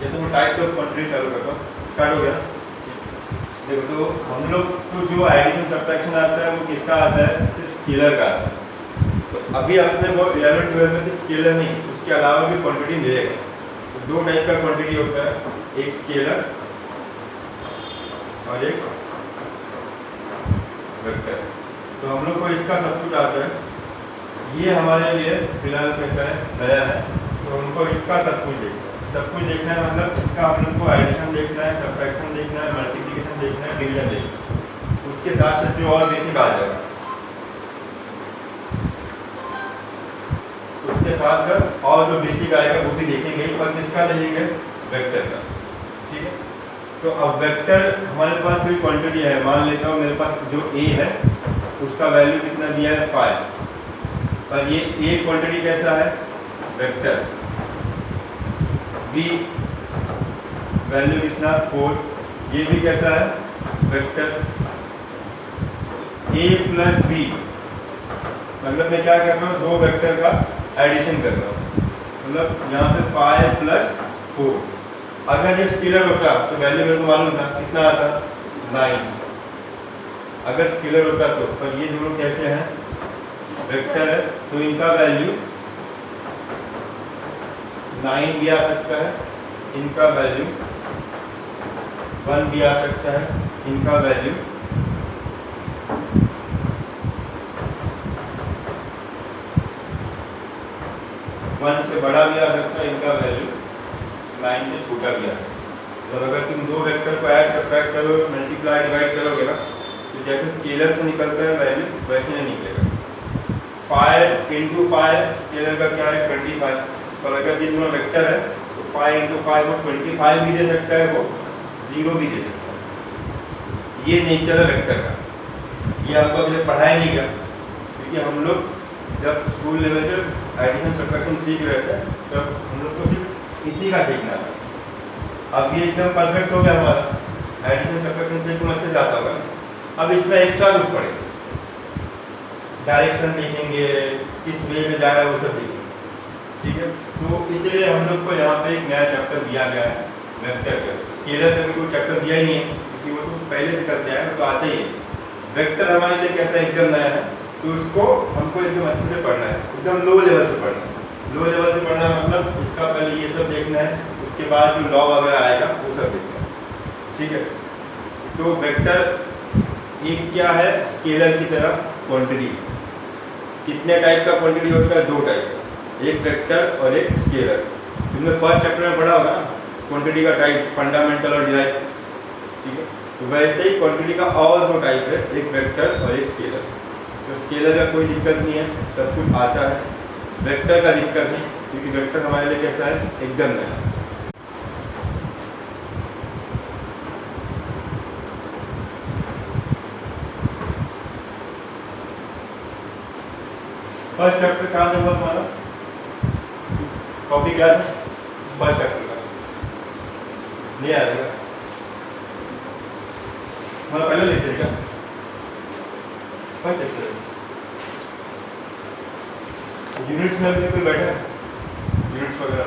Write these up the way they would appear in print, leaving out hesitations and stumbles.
जैसे मैं types of quantity चालू करता हूँ, स्टार्ट हो गया। देखो तो हम लोग को जो एडिशन सब्ट्रैक्शन आता है वो किसका आता है, सिर्फ स्केलर का आता है। तो अभी आपने वो 11-12 में सिर्फ स्केलर नहीं, उसके अलावा भी क्वांटिटी मिलेगा। तो दो टाइप का क्वांटिटी होता है, एक स्केलर और एक वेक्टर। तो हम लोग को इसका सब कुछ आता है, ये हमारे लिए फिलहाल कैसा है, नया है। तो हमको इसका सब कुछ देखना है, मतलब इसका हम लोग को एडिशन देखना है, सब्ट्रैक्शन देखना है, मल्टीप्लिकेशन देखना है, डिवीजन देखना है। उसके साथ साथ जो और बेसिक आ जाएगा, उसके साथ साथ और जो बेसिक आएगा वो भी देखेंगे, और किसका देखेंगे, वेक्टर का। ठीक है। तो अब वेक्टर हमारे पास कोई क्वांटिटी है, मान लेता हूँ मेरे पास जो ए है उसका वैल्यू कितना दिया है 5, पर ये ए क्वांटिटी कैसा है, वेक्टर। बी वैल्यू कितना 4, ये भी कैसा है, वेक्टर। ए प्लस बी मतलब मैं क्या कर रहा हूँ, दो वेक्टर का एडिशन कर रहा हूँ, मतलब यहाँ पे 5 + 4। अगर ये स्केलर होता तो वैल्यू मेरे को मालूम था कितना आता, 9। अगर स्केलर होता तो, पर ये दोनों कैसे हैं, वेक्टर है, तो इनका वैल्यू 9 भी आ सकता है, इनका वैल्यू 1 भी आ सकता है, इनका वैल्यू 1 से बड़ा भी आ सकता है, इनका वैल्यू 9 से छोटा भी आ सकता है। तो अगर तुम दो वेक्टर को ऐड सब्ट्रैक्ट करो, मल्टीप्लाई डिवाइड करोगे ना, तो जैसे स्केलर से निकलता है वैल्यू वैसे नहीं निकलेगा। 5 × 5 स्केलर का क्या है, 25। पर अगर ये दोनों वेक्टर है तो 5 × 5 वो 25 भी दे सकता है, वो 0 भी दे सकता है। ये नेचर है वेक्टर का। ये हमको अभी तक पढ़ाया नहीं गया, क्योंकि हम लोग जब स्कूल लेवल पर एडिशन सब्ट्रैक्शन सीख रहे थे तब हम लोग को सिर्फ इसी का सीखना था। अब ये एकदम परफेक्ट हो गया हमारा, एडिशन सब्ट्रैक्शन से एकदम अच्छे से आता होगा। अब इसमें एक्स्ट्रा कुछ पड़ेगा, डायरेक्शन देखेंगे, किस वे में जा रहा है वो सब देखेंगे। ठीक है। तो इसीलिए हम लोग को यहाँ पे एक नया चैप्टर दिया गया है, वेक्टर का। स्केलर का कोई चैप्टर दिया ही नहीं है, क्योंकि वो तो पहले से करते हैं तो आते ही है। वेक्टर हमारे लिए कैसा एकदम नया है, तो उसको हमको एकदम अच्छे से पढ़ना है, एकदम लो लेवल से पढ़ना है। लो लेवल से पढ़ना मतलब इसका पहले ये सब देखना है, उसके बाद जो लॉ वगैरह आएगा वो सब देखना है। ठीक है। तो वेक्टर एक क्या है, स्केलर की तरह क्वांटिटी। कितने टाइप का क्वांटिटी होता है, दो टाइप का, एक वेक्टर और एक स्केलर। तुमने फर्स्ट चैप्टर में पढ़ा होगा क्वांटिटी का टाइप, फंडामेंटल और डिराइव। ठीक है। तो वैसे ही क्वांटिटी का और दो टाइप है, एक वेक्टर और एक स्केलर। तो स्केलर का कोई दिक्कत नहीं है, सब कुछ आता है। वेक्टर का दिक्कत नहीं, क्योंकि वेक्टर हमारे लिए कैसा है, एकदम नया। फर्स्ट चैप्टर कहाँ था हमारा, कॉपी क्या था, फर्स्ट चैप्टर का नहीं आ जाएगा हमारा पहले लेक्चर का फर्स्ट चैप्टर। यूनिट्स में अभी कोई बैठा है, यूनिट्स वगैरह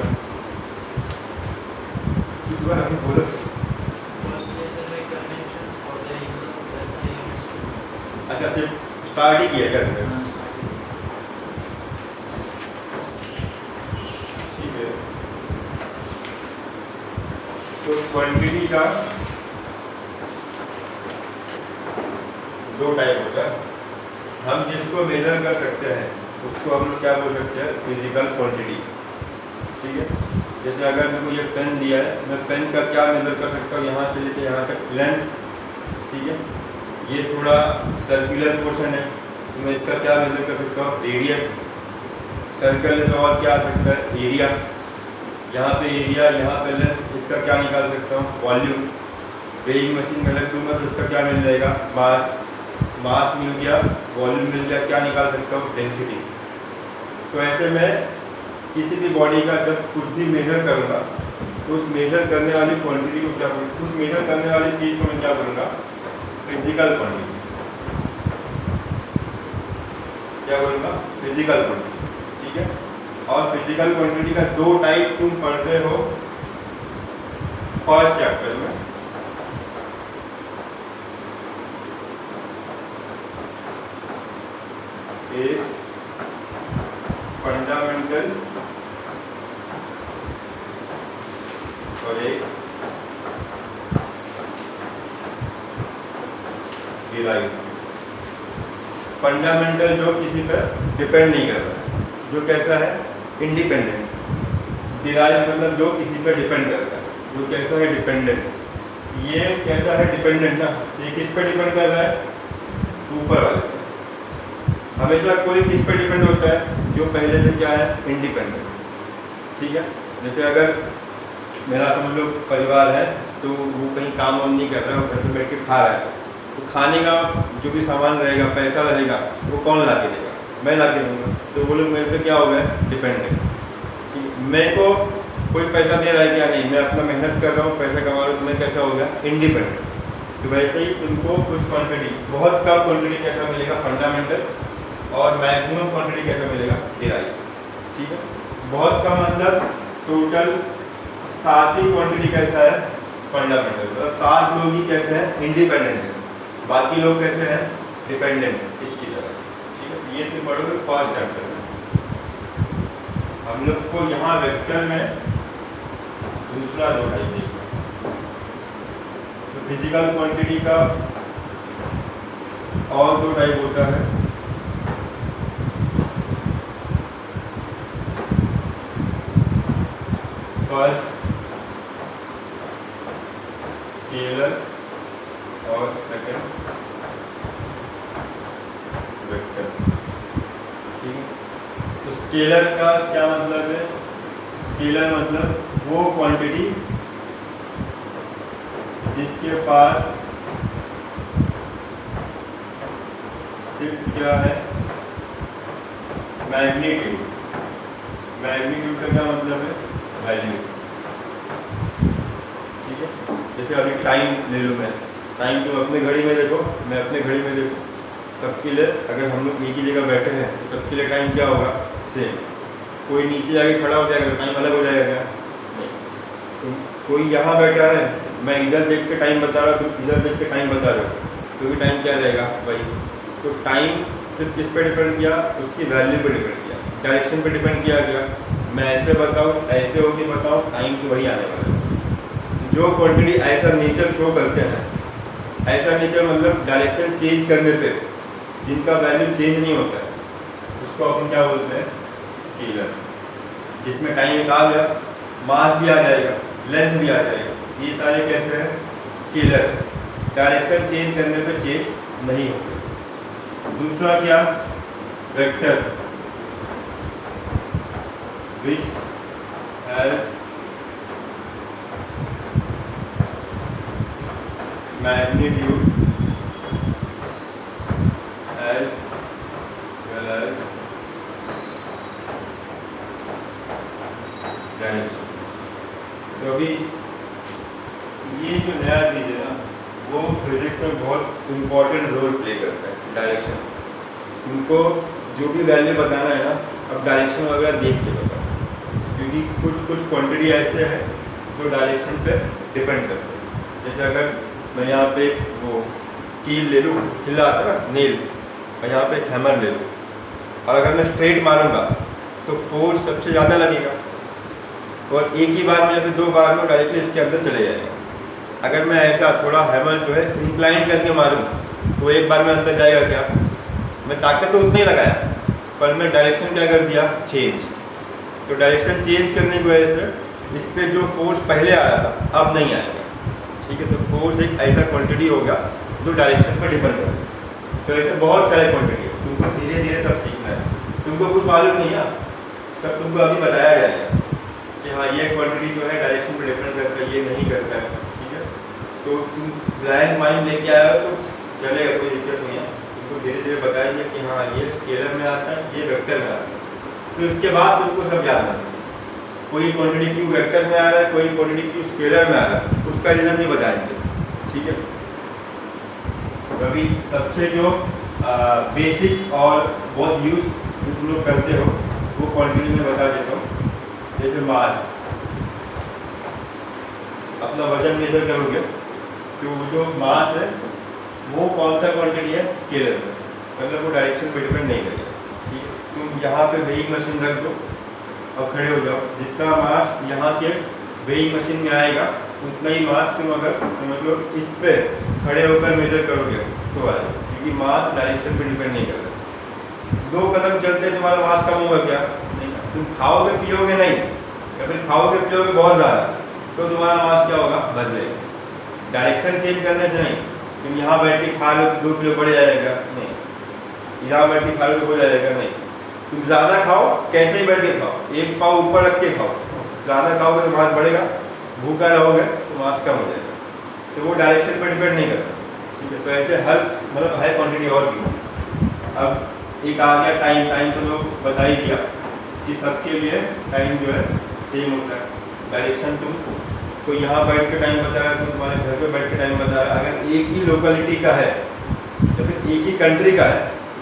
कुछ बार हमें बोलो। अच्छा, सिर्फ स्टार्ट ही किया क्या तुमने? ठीक है। तो क्वांटिटी का दो टाइप होता है। हम जिसको मेजर कर सकते हैं उसको हम लोग क्या बोल सकते हैं, फिजिकल क्वांटिटी। ठीक है। जैसे अगर मेरे को ये पेन दिया है, मैं पेन का क्या मेजर कर सकता हूँ, यहाँ से लेकर यहाँ तक लेंथ। ठीक है। ये थोड़ा सर्कुलर पोर्शन है, तो मैं इसका क्या मेजर कर सकता हूँ, रेडियस। सर्कल है तो और क्या आ सकता है, एरिया। यहाँ पे एरिया, यहाँ पे लेंथ, इसका क्या निकाल सकता हूँ, वॉल्यूम। वेइंग मशीन में रख दूँगा तो इसका क्या मिल जाएगा, मास। मास मिल गया, वॉल्यूम मिल गया, क्या निकाल सकता हूँ, डेंसिटी। तो ऐसे में किसी भी बॉडी का जब कुछ भी मेजर करूँगा तो उस मेजर करने वाली क्वांटिटी को क्या बोलूँगा, उस मेजर करने वाली चीज़ को मैं क्या बोलूँगा, फिजिकल क्वांटिटी। क्या बोलूँगा, फिजिकल क्वांटिटी। ठीक है। और फिजिकल क्वांटिटी का दो टाइप तुम पढ़ते हो, फर्स्ट चैप्टर में एक फंडामेंटल और एक डिराइव। फंडामेंटल जो किसी पर डिपेंड नहीं कर रहा, जो कैसा है इंडिपेंडेंट। डिराइव मतलब जो किसी पर डिपेंड करता है, जो कैसा है डिपेंडेंट। ये कैसा है डिपेंडेंट ना, ये किस पर डिपेंड कर रहा है, ऊपर वाले पर। हमेशा कोई किस पर डिपेंड होता है, जो पहले से क्या है इंडिपेंडेंट। ठीक है, जैसे अगर मेरा समझ लो परिवार है, तो वो कहीं काम वाम नहीं कर रहा है, घर पे बैठ के खा रहा है, तो खाने का जो भी सामान रहेगा, पैसा रहेगा, वो कौन ला के देगा, मैं ला के दूँगा। तो वो लोग मेरे पे क्या हो गया, डिपेंडेंट। मेरे को कोई पैसा दे रहा है क्या, नहीं, मैं अपना मेहनत कर रहा हूँ, पैसा कमा रहा हूँ, तो मैं कैसा हो गया इंडिपेंडेंट। तो वैसे ही तुमको कुछ क्वान्टिटी, बहुत कम क्वान्टिटी कैसा मिलेगा फंडामेंटल, और मैक्सिमम क्वान्टिटी कैसा मिलेगा डिराइव। ठीक है, बहुत कम मतलब टोटल 7 ही क्वान्टिटी कैसा है फंडामेंटल, मतलब 7 लोग ही कैसे हैं इंडिपेंडेंट है, बाकी लोग कैसे हैं डिपेंडेंट इसकी तरह। ठीक है, ये सिर्फ पढ़ोगे फर्स्ट चैप्टर में। हम लोग को यहाँ वेक्टर में दूसरा दो टाइप देखा, तो फिजिकल क्वांटिटी का और 2 टाइप होता है। फर्स्ट स्केलर और सेकंड वेक्टर। ठीक है, तो स्केलर का क्या मतलब है, स्केलर मतलब वो क्वांटिटी जिसके पास सिर्फ क्या है मैग्नीट्यूड। मैग्नीट्यूड का क्या मतलब है, वैल्यू। ठीक है, जैसे अभी टाइम ले लूँ मैं, टाइम तुम अपने घड़ी में देखो, मैं अपने घड़ी में देखो, सबके लिए अगर हम लोग एक ही जगह बैठे हैं तो सबके लिए टाइम क्या होगा, सेम। कोई नीचे जाके खड़ा हो जाएगा तो टाइम अलग हो जाएगा क्या, नहीं। तो कोई यहाँ बैठा है, मैं इधर देख के टाइम बता रहा हूँ, तुम इधर देख के टाइम बता रहे हो, तो भी टाइम क्या रहेगा भाई। तो टाइम सिर्फ किस पे डिपेंड किया, उसकी वैल्यू पे डिपेंड किया, डायरेक्शन पे डिपेंड किया गया। मैं ऐसे बताऊँ, ऐसे होके बताऊँ, टाइम तो वही आने वाला है। जो क्वांटिटी ऐसा नेचर शो करते हैं, ऐसा नेचर मतलब डायरेक्शन चेंज करने पे जिनका वैल्यू चेंज नहीं होता है, उसको अपन क्या बोलते हैं, स्केलर। जिसमें टाइम एक आ गया, मास भी आ जाएगा, लेंथ भी आ जाएगा, ये सारे कैसे हैं स्केलर, डायरेक्शन चेंज करने पे चेंज नहीं होते। दूसरा क्या, vector, which has magnitude as well as direction। तो अभी ये जो नया चीज़ है ना, वो फिजिक्स में बहुत इम्पोर्टेंट रोल प्ले करता है, डायरेक्शन। तुमको जो भी वैल्यू बताना है ना, अब डायरेक्शन वगैरह देख के बताओ, क्योंकि कुछ क्वांटिटी ऐसे हैं जो डायरेक्शन पे डिपेंड करते हैं। जैसे अगर मैं यहाँ पे वो कील ले लूँ, खिला आता है ना नेल, और यहाँ पे एक हैमर ले लूँ, और अगर मैं स्ट्रेट मारूंगा तो फोर्स सबसे ज़्यादा लगेगा, और एक ही बार में या फिर 2 बार में डायरेक्टली इसके अंदर चले जाएगा। अगर मैं ऐसा थोड़ा हैमर जो है इंक्लाइन करके मारूँ तो एक बार में अंदर जाएगा क्या, मैं ताकत तो उतनी लगाया, पर मैं डायरेक्शन क्या कर दिया, चेंज। तो डायरेक्शन चेंज करने की वजह से इस पर जो फोर्स पहले आ रहा था अब नहीं आएगा। ठीक है, तो फोर्स एक ऐसा क्वांटिटी होगा जो डायरेक्शन पर डिपेंड होगा। तो ऐसे बहुत सारे क्वांटिटी है, तुमको धीरे धीरे सब सीखना है। तुमको कुछ मालूम नहीं है, सब तुमको अभी बताया जाएगा कि हाँ ये क्वांटिटी जो है डायरेक्शन पर डिपेंड करता है, ये नहीं करता है। ठीक है, तो तुम ब्लैंक माइंड लेके आए हो तो चलेगा, कोई दिक्कत नहीं है। तुमको धीरे धीरे बताएंगे कि हाँ ये स्केलर में आता है, ये वेक्टर में आता है, फिर उसके बाद तुमको सब याद रखना। कोई क्वांटिटी क्यों वेक्टर में आ रहा है, कोई क्वांटिटी क्यों स्केलर में आ रहा है, उसका रीज़न भी बताएंगे। ठीक है, तो अभी सबसे जो बेसिक और बहुत यूज तुम लोग करते हो वो क्वांटिटी में बता देता हूँ। जैसे मास, अपना वजन मेजर करोगे तो जो मास है वो कौन सा क्वांटिटी है, स्केलर में, मतलब वो डायरेक्शन पे डिपेंड नहीं करेगा। ठीक है, तुम यहाँ पे वेइंग मशीन रख दो और खड़े हो जाओ, जितना मास यहाँ के वेइंग मशीन में आएगा उतना ही मास तुम अगर मतलब इस पे खड़े होकर मेजर करोगे तो आएगा, क्योंकि मास डायरेक्शन पे डिपेंड नहीं करेगा। 2 कदम चलते तुम्हारा मास कम होगा क्या, नहीं। तुम खाओगे पियोगे नहीं, अगर खाओगे पियोगे बहुत ज़्यादा तो तुम्हारा मास क्या होगा, बदलेगा। डायरेक्शन चेंज करने से नहीं, तुम यहाँ बैठ के खा लो तो 2 किलो बढ़ जाएगा, नहीं। यहाँ बैठ के खा लो तो हो जाएगा, नहीं। तुम ज़्यादा खाओ, कैसे ही बैठ के खाओ, 1 पाव ऊपर रख के खाओ, ज़्यादा खाओगे तो मास बढ़ेगा, भूखा रहोगे तो मास कम हो जाएगा। तो वो डायरेक्शन पर डिपेंड नहीं करता। ठीक है, तो ऐसे हर मतलब हाई क्वान्टिटी और भी। अब एक आ गया टाइम, टाइम तो लोग बता ही दिया कि सबके लिए टाइम जो है सेम होता है। डायरेक्शन तुम कोई यहाँ बैठ के टाइम बता रहा है, कोई तुम्हारे घर पे बैठ के टाइम बता रहा है, अगर एक ही लोकेलिटी का है या फिर एक ही कंट्री का है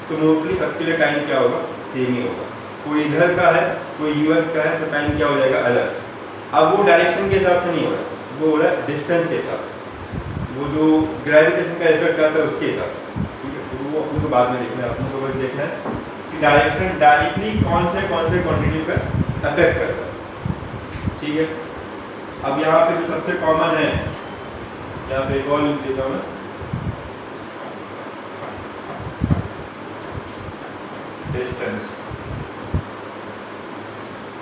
तो मोस्टली सबके लिए टाइम क्या होगा, सेम ही होगा। कोई इधर का है, कोई यूएस का है तो टाइम क्या हो जाएगा, अलग। अब वो डायरेक्शन के हिसाब से नहीं हो रहा, वो हो रहा है डिस्टेंस के हिसाब से, वो जो ग्रेविटेशन का इफेक्ट आता है उसके हिसाब से। ठीक है, तो वो अपने को बाद में देखना है, अपने को बस देखना है कि डायरेक्शन डायरेक्टली कौन से क्वांटिटी पर अफेक्ट करता है। ठीक है, अब यहाँ पे जो सबसे कॉमन है, यहाँ पे एक और लिख देता हूँ मैं, डिस्टेंस।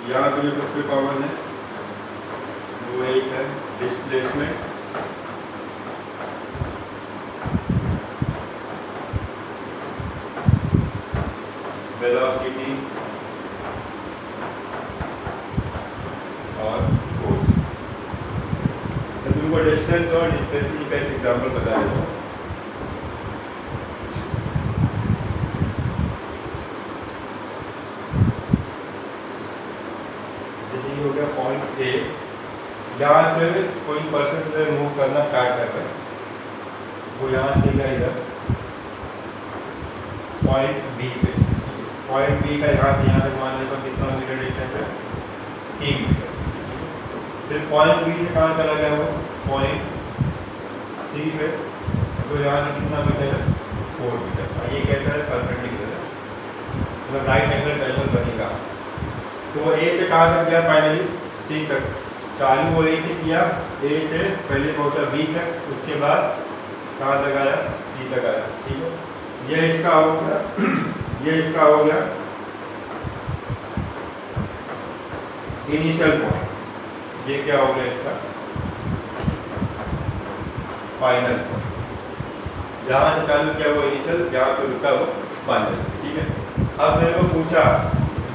यहाँ पे जो सबसे कॉमन है वो एक है डिस्प्लेसमेंट, वेलोसिटी और फोर्स। तो तुमको डिस्टेंस और डिस्प्लेसमेंट का एक एग्जाम्पल बता देता हूँ। जैसे ये हो गया पॉइंट ए, यहाँ से कोई पर्सन जो मूव करना स्टार्ट कर रहा है, वो यहाँ से गया इधर पॉइंट बी पे। पॉइंट बी का यहाँ से यहाँ तक मान लेता हूँ कितना मीटर डिस्टेंस है, 3 मीटर। फिर पॉइंट बी से कहाँ चला गया वो, पॉइंट सी पे, तो यहाँ से कितना मीटर है, 4 मीटर। और ये कैसा है, परपेंडिकुलर है, मतलब राइट एंगल ट्रायंगल बनेगा। तो ए से कहाँ तक गया, फाइनली सी तक। चालू वो ए से किया, ए से पहले पहुँचा बी तक, उसके बाद कहाँ तक आया, सी तक आया। ठीक है, ये इसका हो गया, ये इसका हो गया इनिशियल पॉइंट। ये क्या हो गया इसका फाइनल पॉइंट। जहाँ से चालू किया वो इनिशियल, जहाँ पे रुका वो फाइनल। ठीक है, अब मेरे को पूछा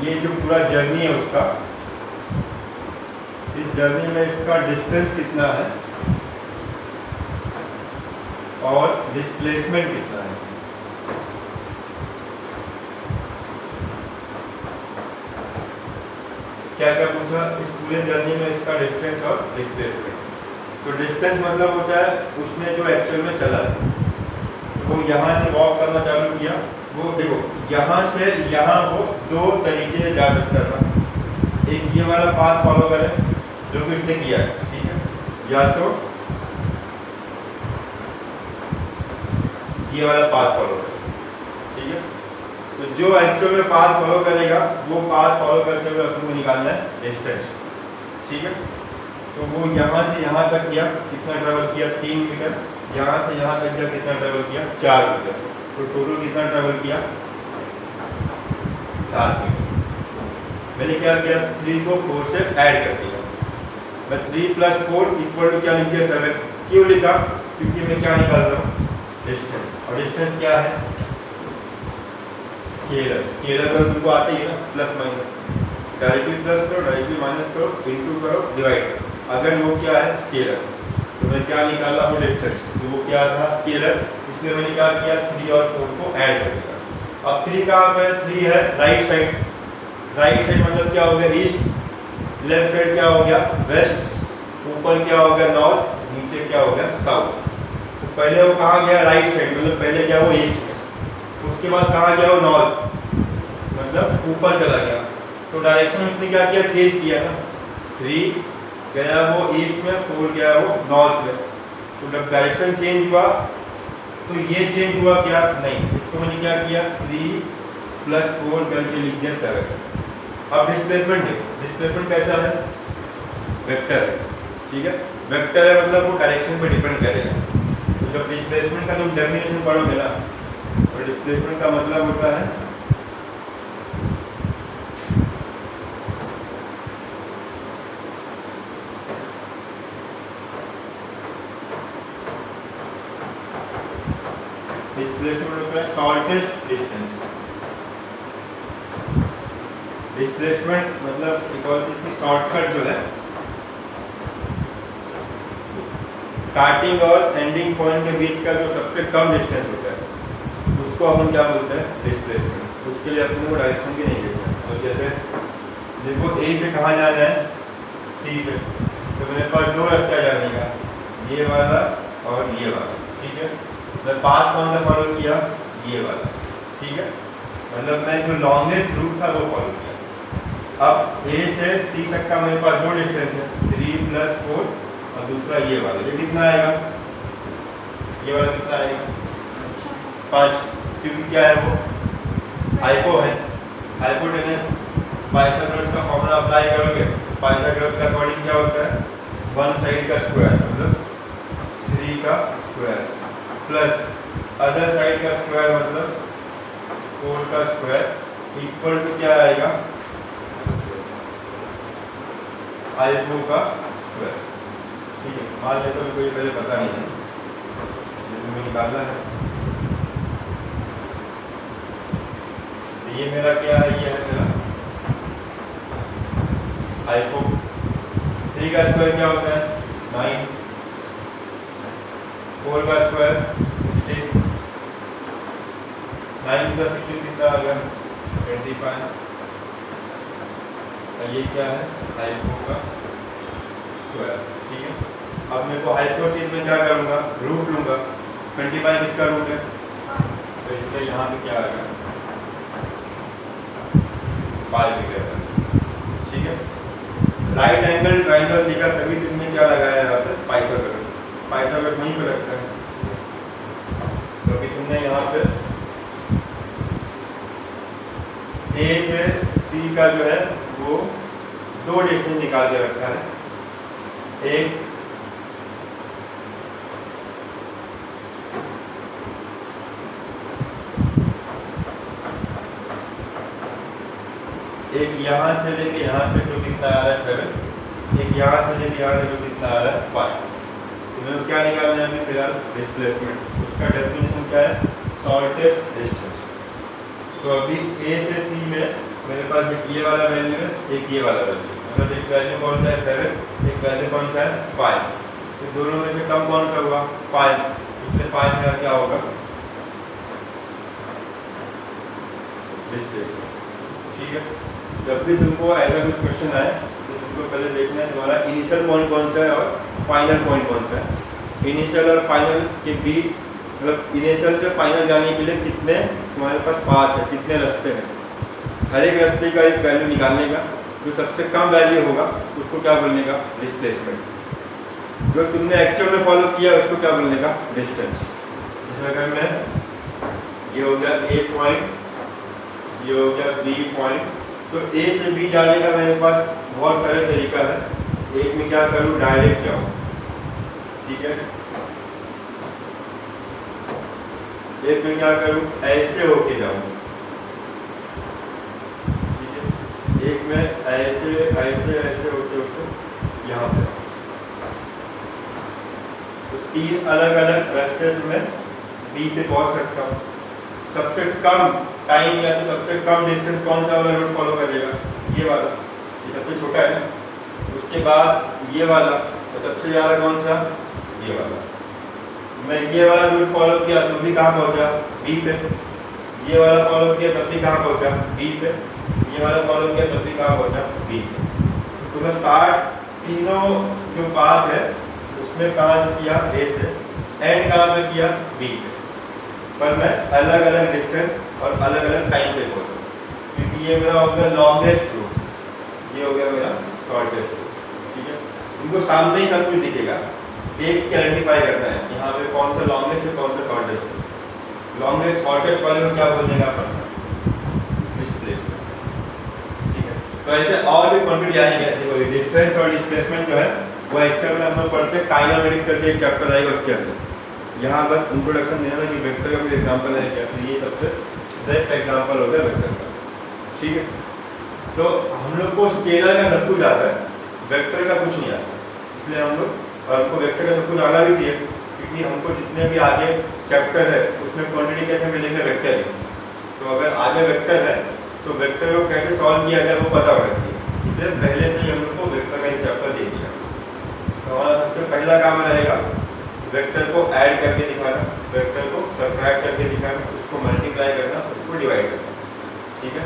ये जो पूरा जर्नी है उसका, इस जर्नी में इसका डिस्टेंस कितना है और डिस्प्लेसमेंट कितना है। क्या क्या पूछा, इस पूरे जर्नी में इसका डिस्टेंस और डिस्प्लेसमेंट। तो डिस्टेंस मतलब होता है उसने जो एक्चुअल में चला है, वो यहाँ से वॉक करना चालू किया, वो देखो यहाँ से यहाँ वो 2 तरीके से जा सकता था। एक ये वाला पाथ फॉलो करे जो कि उसने किया है, ठीक है, या तो ये वाला पाथ फॉलो करे। ठीक है, तो जो एक्चुअल में पाथ फॉलो करेगा वो पाथ फॉलो करते हुए अपने को निकालना है डिस्टेंस। ठीक है, तो वो यहाँ से यहाँ तक गया, कितना ट्रेवल किया, 3 मीटर। यहाँ से यहाँ तक गया, कितना ट्रेवल किया, 4 मीटर। तो टोटल कितना ट्रेवल किया, 7 मीटर। मैंने क्या किया, 3 को 4 से ऐड कर दिया। मैं 3 + 4 = क्या लिख दिया, 7। क्यों लिखा, क्योंकि मैं क्या निकाल रहा हूँ, डिस्टेंस। और डिस्टेंस क्या है, स्केलर। स्केलर का तुमको आते ही ना, प्लस माइनस, डायरेक्टली प्लस करो, डायरेक्टली माइनस करो, इनटू करो, डिवाइड करो। अगर वो क्या है, स्केलर, तो मैं क्या निकाला हूँ, डिस्टेंस। तो वो क्या था, स्केलर, इसलिए मैंने क्या किया, 3 और 4 को ऐड कर दिया। अब 3 कहाँ पे, 3 है राइट साइड। राइट साइड मतलब क्या हो गया, ईस्ट। लेफ्ट साइड क्या हो गया, वेस्ट। ऊपर क्या हो गया, नॉर्थ। नीचे क्या हो गया, साउथ। तो पहले वो कहाँ गया, राइट साइड, मतलब पहले क्या वो ईस्ट, उसके बाद कहाँ गया वो नॉर्थ, मतलब ऊपर चला गया। तो डायरेक्शन उसने क्या किया, चेंज किया ना, 3 गया वो ईस्ट में, 4 गया वो नॉर्थ में। तो जब डायरेक्शन चेंज हुआ तो ये चेंज हुआ क्या? नहीं, इसको मैंने क्या किया, 3 + 4 करके लिख दिया 7। अब डिस्प्लेसमेंट देखो, डिस्प्लेसमेंट कैसा है? वेक्टर है, ठीक है। वेक्टर है मतलब वो डायरेक्शन पे डिपेंड करेगा। तो जब डिस्प्लेसमेंट का तुम डेफिनेशन पढ़ोगे ना, और डिस्प्लेसमेंट का मतलब होता है शॉर्टेस्ट डिस्टेंस। डिस्प्लेसमेंट मतलब एक और चीज की शॉर्टकट जो है, स्टार्टिंग और एंडिंग पॉइंट के बीच का जो सबसे कम डिस्टेंस होता है उसको अपन क्या बोलते हैं? डिस्प्लेसमेंट। उसके लिए अपने को डायरेक्शन भी नहीं देखना है। और जैसे देखो ए से कहाँ जाना है? सी पे। तो मेरे पास 2 रास्ता जाने का, ये वाला और ये वाला, ठीक है। मैं पास कौन सा फॉलो किया? ये वाला, ठीक है। मतलब मैं जो लॉन्गेस्ट रूट था वो फॉलो किया। अब ए से सी तक का मेरे पास 2 डिस्टेंस है, 3 + 4, और दूसरा ये वाला। ये कितना आएगा? ये वाला कितना आएगा? 5, क्योंकि क्या है वो? हाइपो है। हाइपोटेनस पाइथागोरस का फॉर्मूला अप्लाई करोगे, पाइथागोरस का अकॉर्डिंग क्या होता है? 1 साइड का स्क्वायर मतलब 3 का स्क्वायर प्लस अदर साइड का स्क्वायर मतलब 4 का स्क्वायर इक्वल टू क्या आएगा? हाइपो का स्क्वायर, ठीक है। मान लेते हैं कोई पहले पता नहीं है, जैसे मैं निकालना है। तो ये मेरा क्या है? ये है मेरा हाइपो। 3 का स्क्वायर क्या होता है? 9, 4 का स्क्वायर 16, 9 + 16 कितना आ गया? 25। और ये क्या है? हाइपो का स्क्वायर, ठीक है। अब मेरे को हाइपोटेनस में क्या करूँगा? रूट लूँगा। 25 इसका रूट है, तो इसलिए यहाँ पे क्या आ गया? 5 निकलेगा, ठीक है। राइट एंगल ट्राइंगल दिखा तभी तुमने क्या लगाया यहाँ पे? पाइथागोरस। पाइथागोरस नहीं पे लगता है, क्योंकि तुमने यहाँ पे ए से सी का जो है वो 2 डिस्टेंस निकाल के रखा है। एक यहाँ से लेके यहाँ तक जो कितना आ रहा है 7, एक यहाँ से लेके यहाँ तक जो कितना आ रहा है 5। तो मेरे को क्या निकालना है अभी फिलहाल? डिस्प्लेसमेंट। उसका डेफिनेशन क्या है? Shortest distance. तो अभी ए से सी में मेरे पास एक ये वाला वैल्यू है, एक ये वाला वैल्यू। मतलब एक वैल्यू कौन सा है? 7, एक वैल्यू कौन सा है? 5। तो दोनों में से कम कौन सा होगा? 5। इसलिए 5 मेरा क्या होगा? डिस्प्लेसमेंट, ठीक है। जब भी तुमको ऐसा कुछ क्वेश्चन आए तो तुमको पहले देखना है तुम्हारा इनिशियल पॉइंट कौन सा है और फाइनल पॉइंट कौन सा है। इनिशियल और फाइनल के बीच, मतलब इनिशियल से फाइनल जाने के लिए कितने तुम्हारे पास पाथ है, कितने रास्ते हैं। हर एक रास्ते का एक वैल्यू निकालने का, जो सबसे कम वैल्यू होगा उसको क्या बोलने का? डिस्प्लेसमेंट। जो तुमने एक्चुअल में फॉलो किया उसको क्या बोलने का? डिस्टेंस। जैसे अगर मैं ये हो गया ए पॉइंट, ये हो गया बी पॉइंट, तो ए से बी जाने का मेरे पास बहुत सारे तरीका है। एक में क्या करूँ? डायरेक्ट जाऊँ, ठीक है। एक में क्या करूँ? ऐसे होके जाऊँ, ठीक है। एक में ऐसे ऐसे ऐसे होते होते यहाँ पे। तो 3 अलग अलग रास्ते से मैं बी पे पहुँच सकता हूँ। सबसे कम टाइम या तो सबसे कम डिस्टेंस कौन सा वाला रूट फॉलो करेगा? ये वाला, ये सबसे छोटा है ना। उसके बाद ये वाला, और सबसे ज़्यादा कौन सा? ये वाला। मैं ये वाला रूट फॉलो किया तो भी कहाँ पहुँचा? बी पे। ये वाला फॉलो किया तब भी कहाँ पहुँचा? बी पे। ये वाला फॉलो किया तब भी कहाँ पहुँचा? बी पे। तो मैं स्टार्ट तीनों जो पाथ है उसमें कहाँ से किया? ए से। एंड कहाँ पे किया? बी पे। पर मैं अलग अलग डिस्टेंस और अलग अलग टाइम पे पहुँचा, क्योंकि ये मेरा हो गया लॉन्गेस्ट रूट, ये हो गया मेरा शॉर्टेस्ट रूट, ठीक है। उनको सामने ही सब कुछ दिखेगा। एक क्या आइडेंटिफाई करना है कि यहाँ पे कौन सा लॉन्गेस्ट है कौन सा शॉर्टेस्ट है। लॉन्गेस्ट शॉर्टेस्ट वाले को क्या बोल देंगे अपन, डिस्प्लेसमेंट। ठीक है, तो ऐसे और भी क्वांटिटी आएंगे। देखो डिस्टेंस और डिस्प्लेसमेंट जो है वो एक्चुअल में हम लोग पढ़ते हैं काइनेमेटिक्स करके एक चैप्टर आएगा उसके अंदर। यहाँ बस इंट्रोडक्शन देना था कि वेक्टर का कोई एग्जाम्पल है क्या, तो ये सबसे बेस्ट एग्जाम्पल हो गया वेक्टर का। ठीक है, तो हम लोग को स्केलर का सब कुछ आता है, वेक्टर का कुछ नहीं आता, इसलिए हम लोग, और हमको वेक्टर का सब कुछ आना भी चाहिए क्योंकि हमको जितने भी आगे चैप्टर है उसमें क्वांटिटी कैसे मिलेंगे, वेक्टर ही। तो अगर आगे वेक्टर है तो वेक्टर को कैसे सॉल्व किया जाए वो पता होना चाहिए, इसलिए पहले से ही हम लोग को वेक्टर का एक चैप्टर दे दिया। तो हमारा सबसे पहला काम रहेगा वेक्टर को ऐड करके दिखाना, वेक्टर को सब्ट्रैक्ट करके दिखाना, उसको मल्टीप्लाई करना, उसको डिवाइड करना। ठीक है,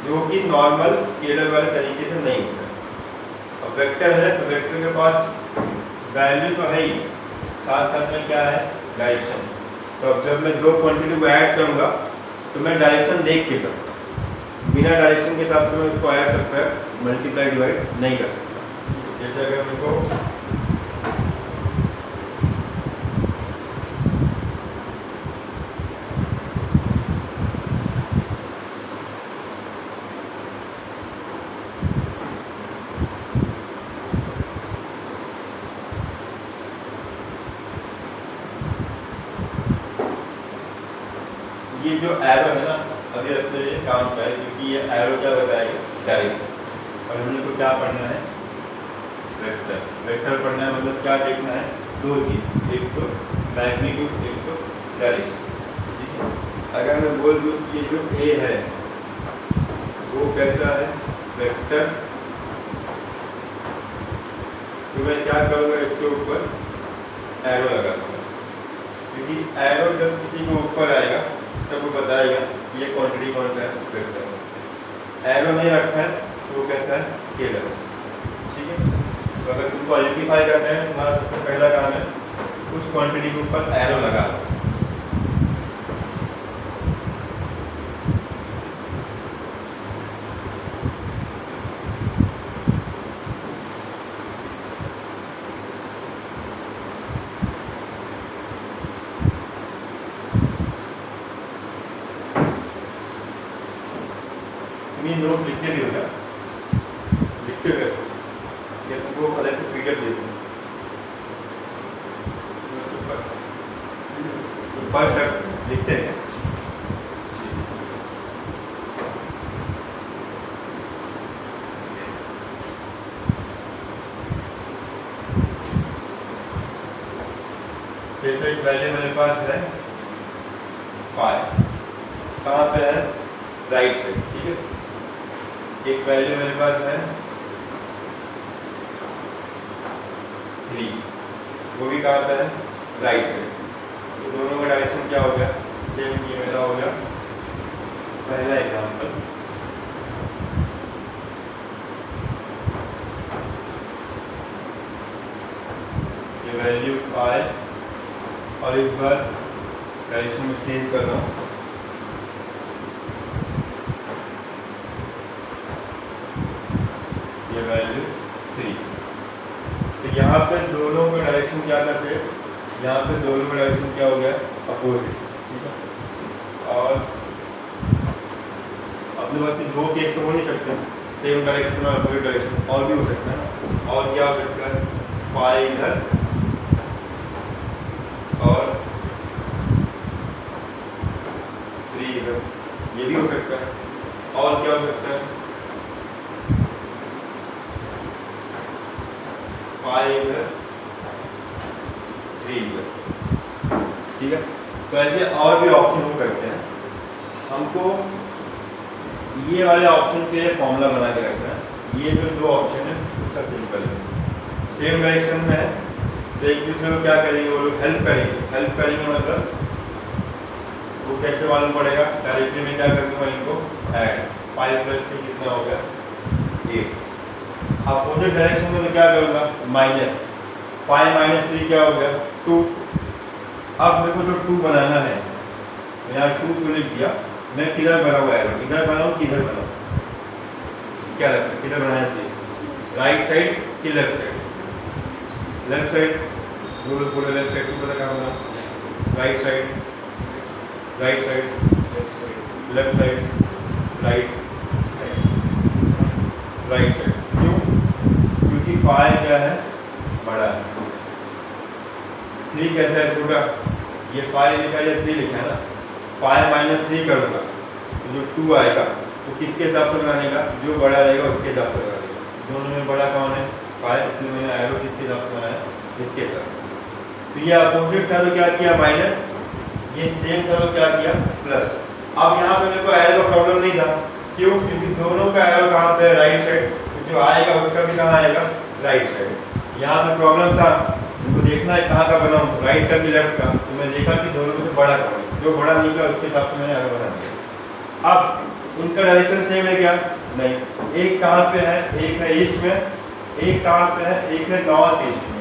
जो कि नॉर्मल स्केलर वाले तरीके से नहीं होता। अब वेक्टर है तो वेक्टर के पास वैल्यू तो है ही, साथ साथ में क्या है, डायरेक्शन। तो अब जब मैं दो क्वांटिटी को ऐड करूंगा तो मैं डायरेक्शन देख के करूँगा, बिना डायरेक्शन के हिसाब से मैं उसको ऐड सब्ट्रैक्ट मल्टीप्लाई डिवाइड नहीं कर सकता। जैसे अगर मेरे को ये जो एरो है ना, अभी अपने लिए काम का है क्योंकि ये एरो क्या बताएगा, डायरेक्शन। और हमने को क्या पढ़ना है, वेक्टर। वेक्टर पढ़ना है मतलब क्या देखना है, दो चीज़, एक तो मैग्नीट्यूड, एक तो डायरेक्शन। ठीक है, अगर मैं बोल दूँ कि ये जो ए है वो कैसा है, वेक्टर, तो मैं क्या करूँगा, इसके ऊपर एरो लगा दूँगा क्योंकि एरो जब किसी को ऊपर आएगा तब वो बताएगा कि ये क्वांटिटी कौन सा है, वेक्टर। एरो नहीं रखा है तो वो कैसा है, स्केलर। ठीक है, तो अगर तुमको आइडेंटिफाई करना है तुम्हारा सबसे पहला काम है उस क्वांटिटी के ऊपर एरो लगा दो। नोट लिखते भी होगा, लिखते हुए या तुमको अलग से पीडीएफ दे दूँ। फर्स्ट स्टेप लिखते हैं, जैसे एक वैल्यू मेरे पास है 5, कहाँ पे है, राइट साइड। ठीक है, एक वैल्यू मेरे पास है 3, वो भी कहाँ पे है, राइट साइड। तो दोनों का डायरेक्शन क्या हो गया, सेम। ये मेरा हो गया पहला एग्जाम्पल। ये वैल्यू 5 और इस बार डायरेक्शन में चेंज कर रहा हूँ, ये वैल्यू 3। तो यहाँ पे दोनों का डायरेक्शन क्या था, से यहाँ पे दोनों का डायरेक्शन क्या हो गया, अपोजिट। ठीक है, और अपने पास दो केस तो हो नहीं सकते, सेम डायरेक्शन और अपोजिट डायरेक्शन, और भी हो सकता है ना। और क्या हो सकता है, 5 इधर और 3 इधर, ये भी हो सकता है। और क्या हो सकता है, 5 इधर 3 इधर। ठीक है, तो ऐसे और भी ऑप्शन हो सकते हैं। हमको ये वाले ऑप्शन के लिए फॉर्मूला बना के रखना है। ये जो दो ऑप्शन है उसका सिंपल है, सेम डायरेक्शन में है तो एक दूसरे को क्या करेंगे, वो लोग हेल्प करेंगे। हेल्प करेंगे मतलब वो कैसे मालूम पड़ेगा, डायरेक्टली में क्या कर दूंगा, इनको ऐड, 5 + 3 कितना हो गया, 8। अपोजिट डायरेक्शन में तो क्या करूँगा, माइनस 5 - 3 क्या हो गया, 2। अब मेरे को जो 2 बनाना है, यहाँ 2 को लिख दिया। मैं किधर बना हुआ है, इधर बनाऊँ किधर बनाऊँ, क्या लगता है किधर बनाना चाहिए, राइट साइड कि लेफ्ट साइड, लेफ्ट साइड, जो लोग बोले लेफ्ट साइड को पता क्या होगा, right side, right side, left side, right, right side. क्यों? क्योंकि फाइव क्या है, बड़ा है। 3 कैसा है, छोटा। ये 5 लिखा है या 3 लिखा है ना, 5 माइनस 3 करूँगा तो जो 2 आएगा वो किसके हिसाब से बनाने का, जो बड़ा रहेगा उसके हिसाब से बनाने का। दोनों में बड़ा कौन है, 5, इसलिए मैंने एरो किसके हिसाब से बनाया, इसके हिसाब से। तो ये अपोजिट था तो क्या किया माइनस, ये सेम था तो क्या किया प्लस। अब यहाँ पे मेरे को एरो का प्रॉब्लम नहीं था। क्यों? क्योंकि दोनों का एरो कहाँ पे है, राइट साइड, तो जो आएगा उसका भी कहाँ आएगा, राइट साइड। यहाँ पे प्रॉब्लम था, मुझको देखना है कहाँ का बनाऊँ, राइट का कि लेफ्ट का। तो मैं देखा कि दोनों में से बड़ा का, जो बड़ा निकला उसके हिसाब से मैंने एरो बना दिया। अब उनका डायरेक्शन सेम है क्या, नहीं। एक कहाँ पे है, एक है ईस्ट में, एक कहाँ पे है, एक है नॉर्थ ईस्ट में।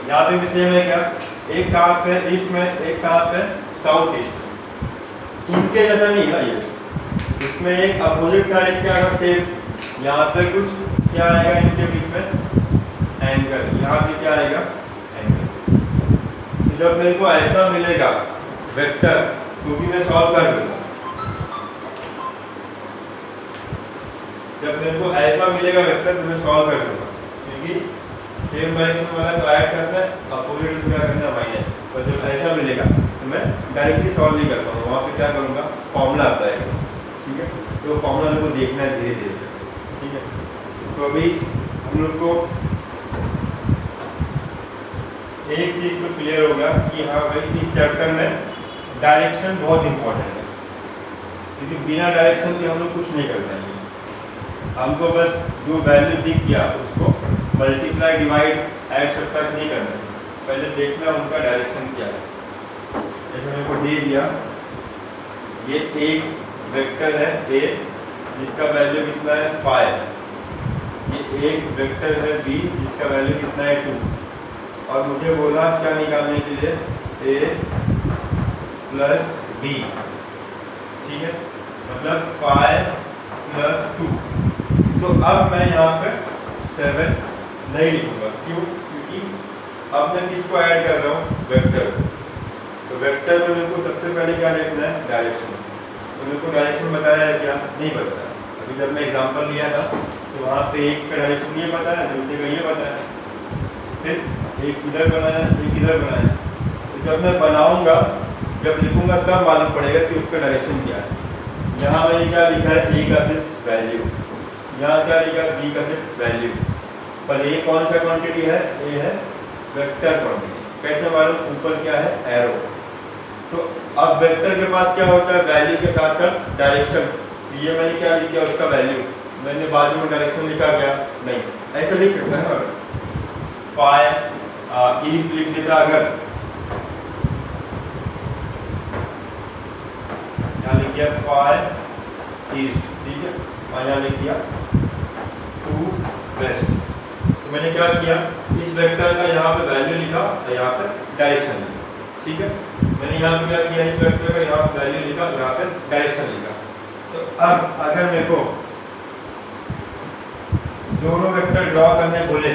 यहाँ पे भी सेम है क्या, एक कहाँ पे ईस्ट में, एक कहाँ पे साउथ ईस्ट। इनके जैसा नहीं है ये, इसमें एक अपोजिट डायरेक्ट क्या आएगा सेम। यहाँ पे कुछ क्या आएगा इनके बीच में, एंगल। यहाँ पे क्या आएगा, एंगल। तो जब मेरे को ऐसा मिलेगा वेक्टर तो भी मैं सॉल्व कर लूँगा। जब मेरे को ऐसा मिलेगा वेक्टर तो मैं सॉल्व कर लूँगा, क्योंकि सेम डायरेक्शन वाला तो ऐड करता है, अपोजिट क्या करना है माइनस। और जब ऐसा मिलेगा तो मैं डायरेक्टली सॉल्व नहीं कर पाऊँगा, वहाँ पे क्या करूँगा, फॉर्मूला अप्लाई करूँगा। ठीक है, तो फॉर्मूला मेरे को देखना है धीरे धीरे। ठीक है, तो अभी हम लोग को एक चीज़ तो क्लियर होगा कि हाँ भाई इस चैप्टर में डायरेक्शन बहुत इंपॉर्टेंट है, क्योंकि बिना डायरेक्शन के हम लोग कुछ नहीं कर पाएंगे। हमको बस जो वैल्यू दिख गया उसको मल्टीप्लाई, डिवाइड, ऐड, सब्ट्रैक्ट नहीं करना है, पहले देखना उनका डायरेक्शन क्या है। जैसे मेरे को दे दिया ये एक वेक्टर है ए जिसका वैल्यू कितना है 5, ये एक वेक्टर है बी जिसका वैल्यू कितना है 2, और मुझे बोला क्या निकालने के लिए, ए प्लस बी। ठीक है, मतलब 5 प्लस 2। तो अब मैं यहाँ पे 7 नहीं लिखूंगा। क्यों? क्योंकि अब मैं किसको ऐड कर रहा हूँ, वेक्टर। तो वेक्टर में मेरे को सबसे पहले क्या देखना है, डायरेक्शन। तो मेरे को डायरेक्शन बताया है क्या, नहीं बताया। अभी जब मैं एग्जांपल लिया था तो वहाँ पे एक का डायरेक्शन ये बताया, दूसरे का ये बताया, फिर एक इधर बनाया, एक इधर बनाया। तो जब मैं बनाऊंगा, जब लिखूंगा तब मालूम पड़ेगा कि उसका डायरेक्शन क्या है। यहाँ मैंने क्या लिखा है, ए का सिर्फ वैल्यू, यहाँ क्या लिखा है, बी का सिर्फ वैल्यू। पर ए कौन सा क्वांटिटी है, ए है वेक्टर क्वांटिटी। कैसे मालूम, ऊपर क्या है, एरो। तो अब वेक्टर के पास क्या होता है, वैल्यू के साथ साथ डायरेक्शन। ये मैंने क्या लिख दिया, उसका वैल्यू, मैंने बाद में डायरेक्शन लिखा क्या, नहीं। ऐसे लिख सकता है ना, 5 ईस्ट लिख देता अगर, यहाँ लिख दिया 5 ईस्ट। ठीक है, और यहाँ लिख दिया 2 वेस्ट। तो मैंने क्या किया, इस वेक्टर का यहाँ पे वैल्यू लिखा और यहाँ पे डायरेक्शन लिखा। ठीक है, मैंने यहाँ पे क्या किया, इस वेक्टर का यहाँ पे वैल्यू लिखा, यहाँ पे डायरेक्शन लिखा। तो अब अगर मेरे को दोनों वेक्टर ड्रॉ करने बोले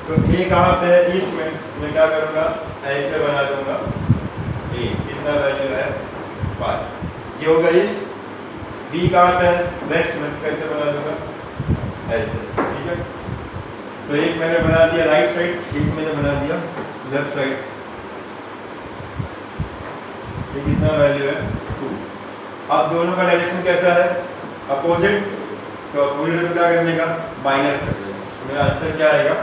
तो ए कहाँ पे है, ईस्ट में, मैं क्या करूँगा, ऐसे बना दूंगा। ए कितना वैल्यू है, 5, ये होगा ईस्ट। बी कहाँ पे है, वेस्ट में, कैसे बना दूंगा, ऐसे। ठीक है, तो एक मैंने बना दिया राइट साइड, एक मैंने बना दिया लेफ्ट साइड। ये कितना वैल्यू है, 2। अब दोनों का डायरेक्शन कैसा है, अपोजिट। तो अपोजिट को क्या करने का, माइनस कर देगा। तो मेरा आंसर क्या आएगा,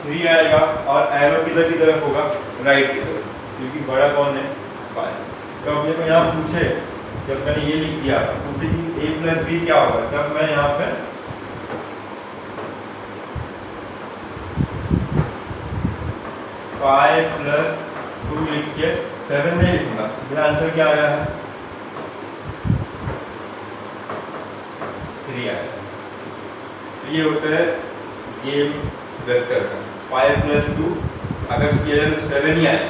3 आएगा। और एरो किधर की तरफ होगा, राइट की तरफ, क्योंकि बड़ा कौन है, 5। तो अब मेरे को यहाँ पूछे, जब मैंने ये लिख दिया, पूछे कि a प्लस बी क्या होगा, तब मैं यहाँ पे 5 प्लस 2 लिख के 7 नहीं लिखूंगा। मेरा आंसर क्या आया है, 3 आया। तो ये होता है गेम वेक्टर का। 5 प्लस 2 अगर स्केलर में 7 ही आए,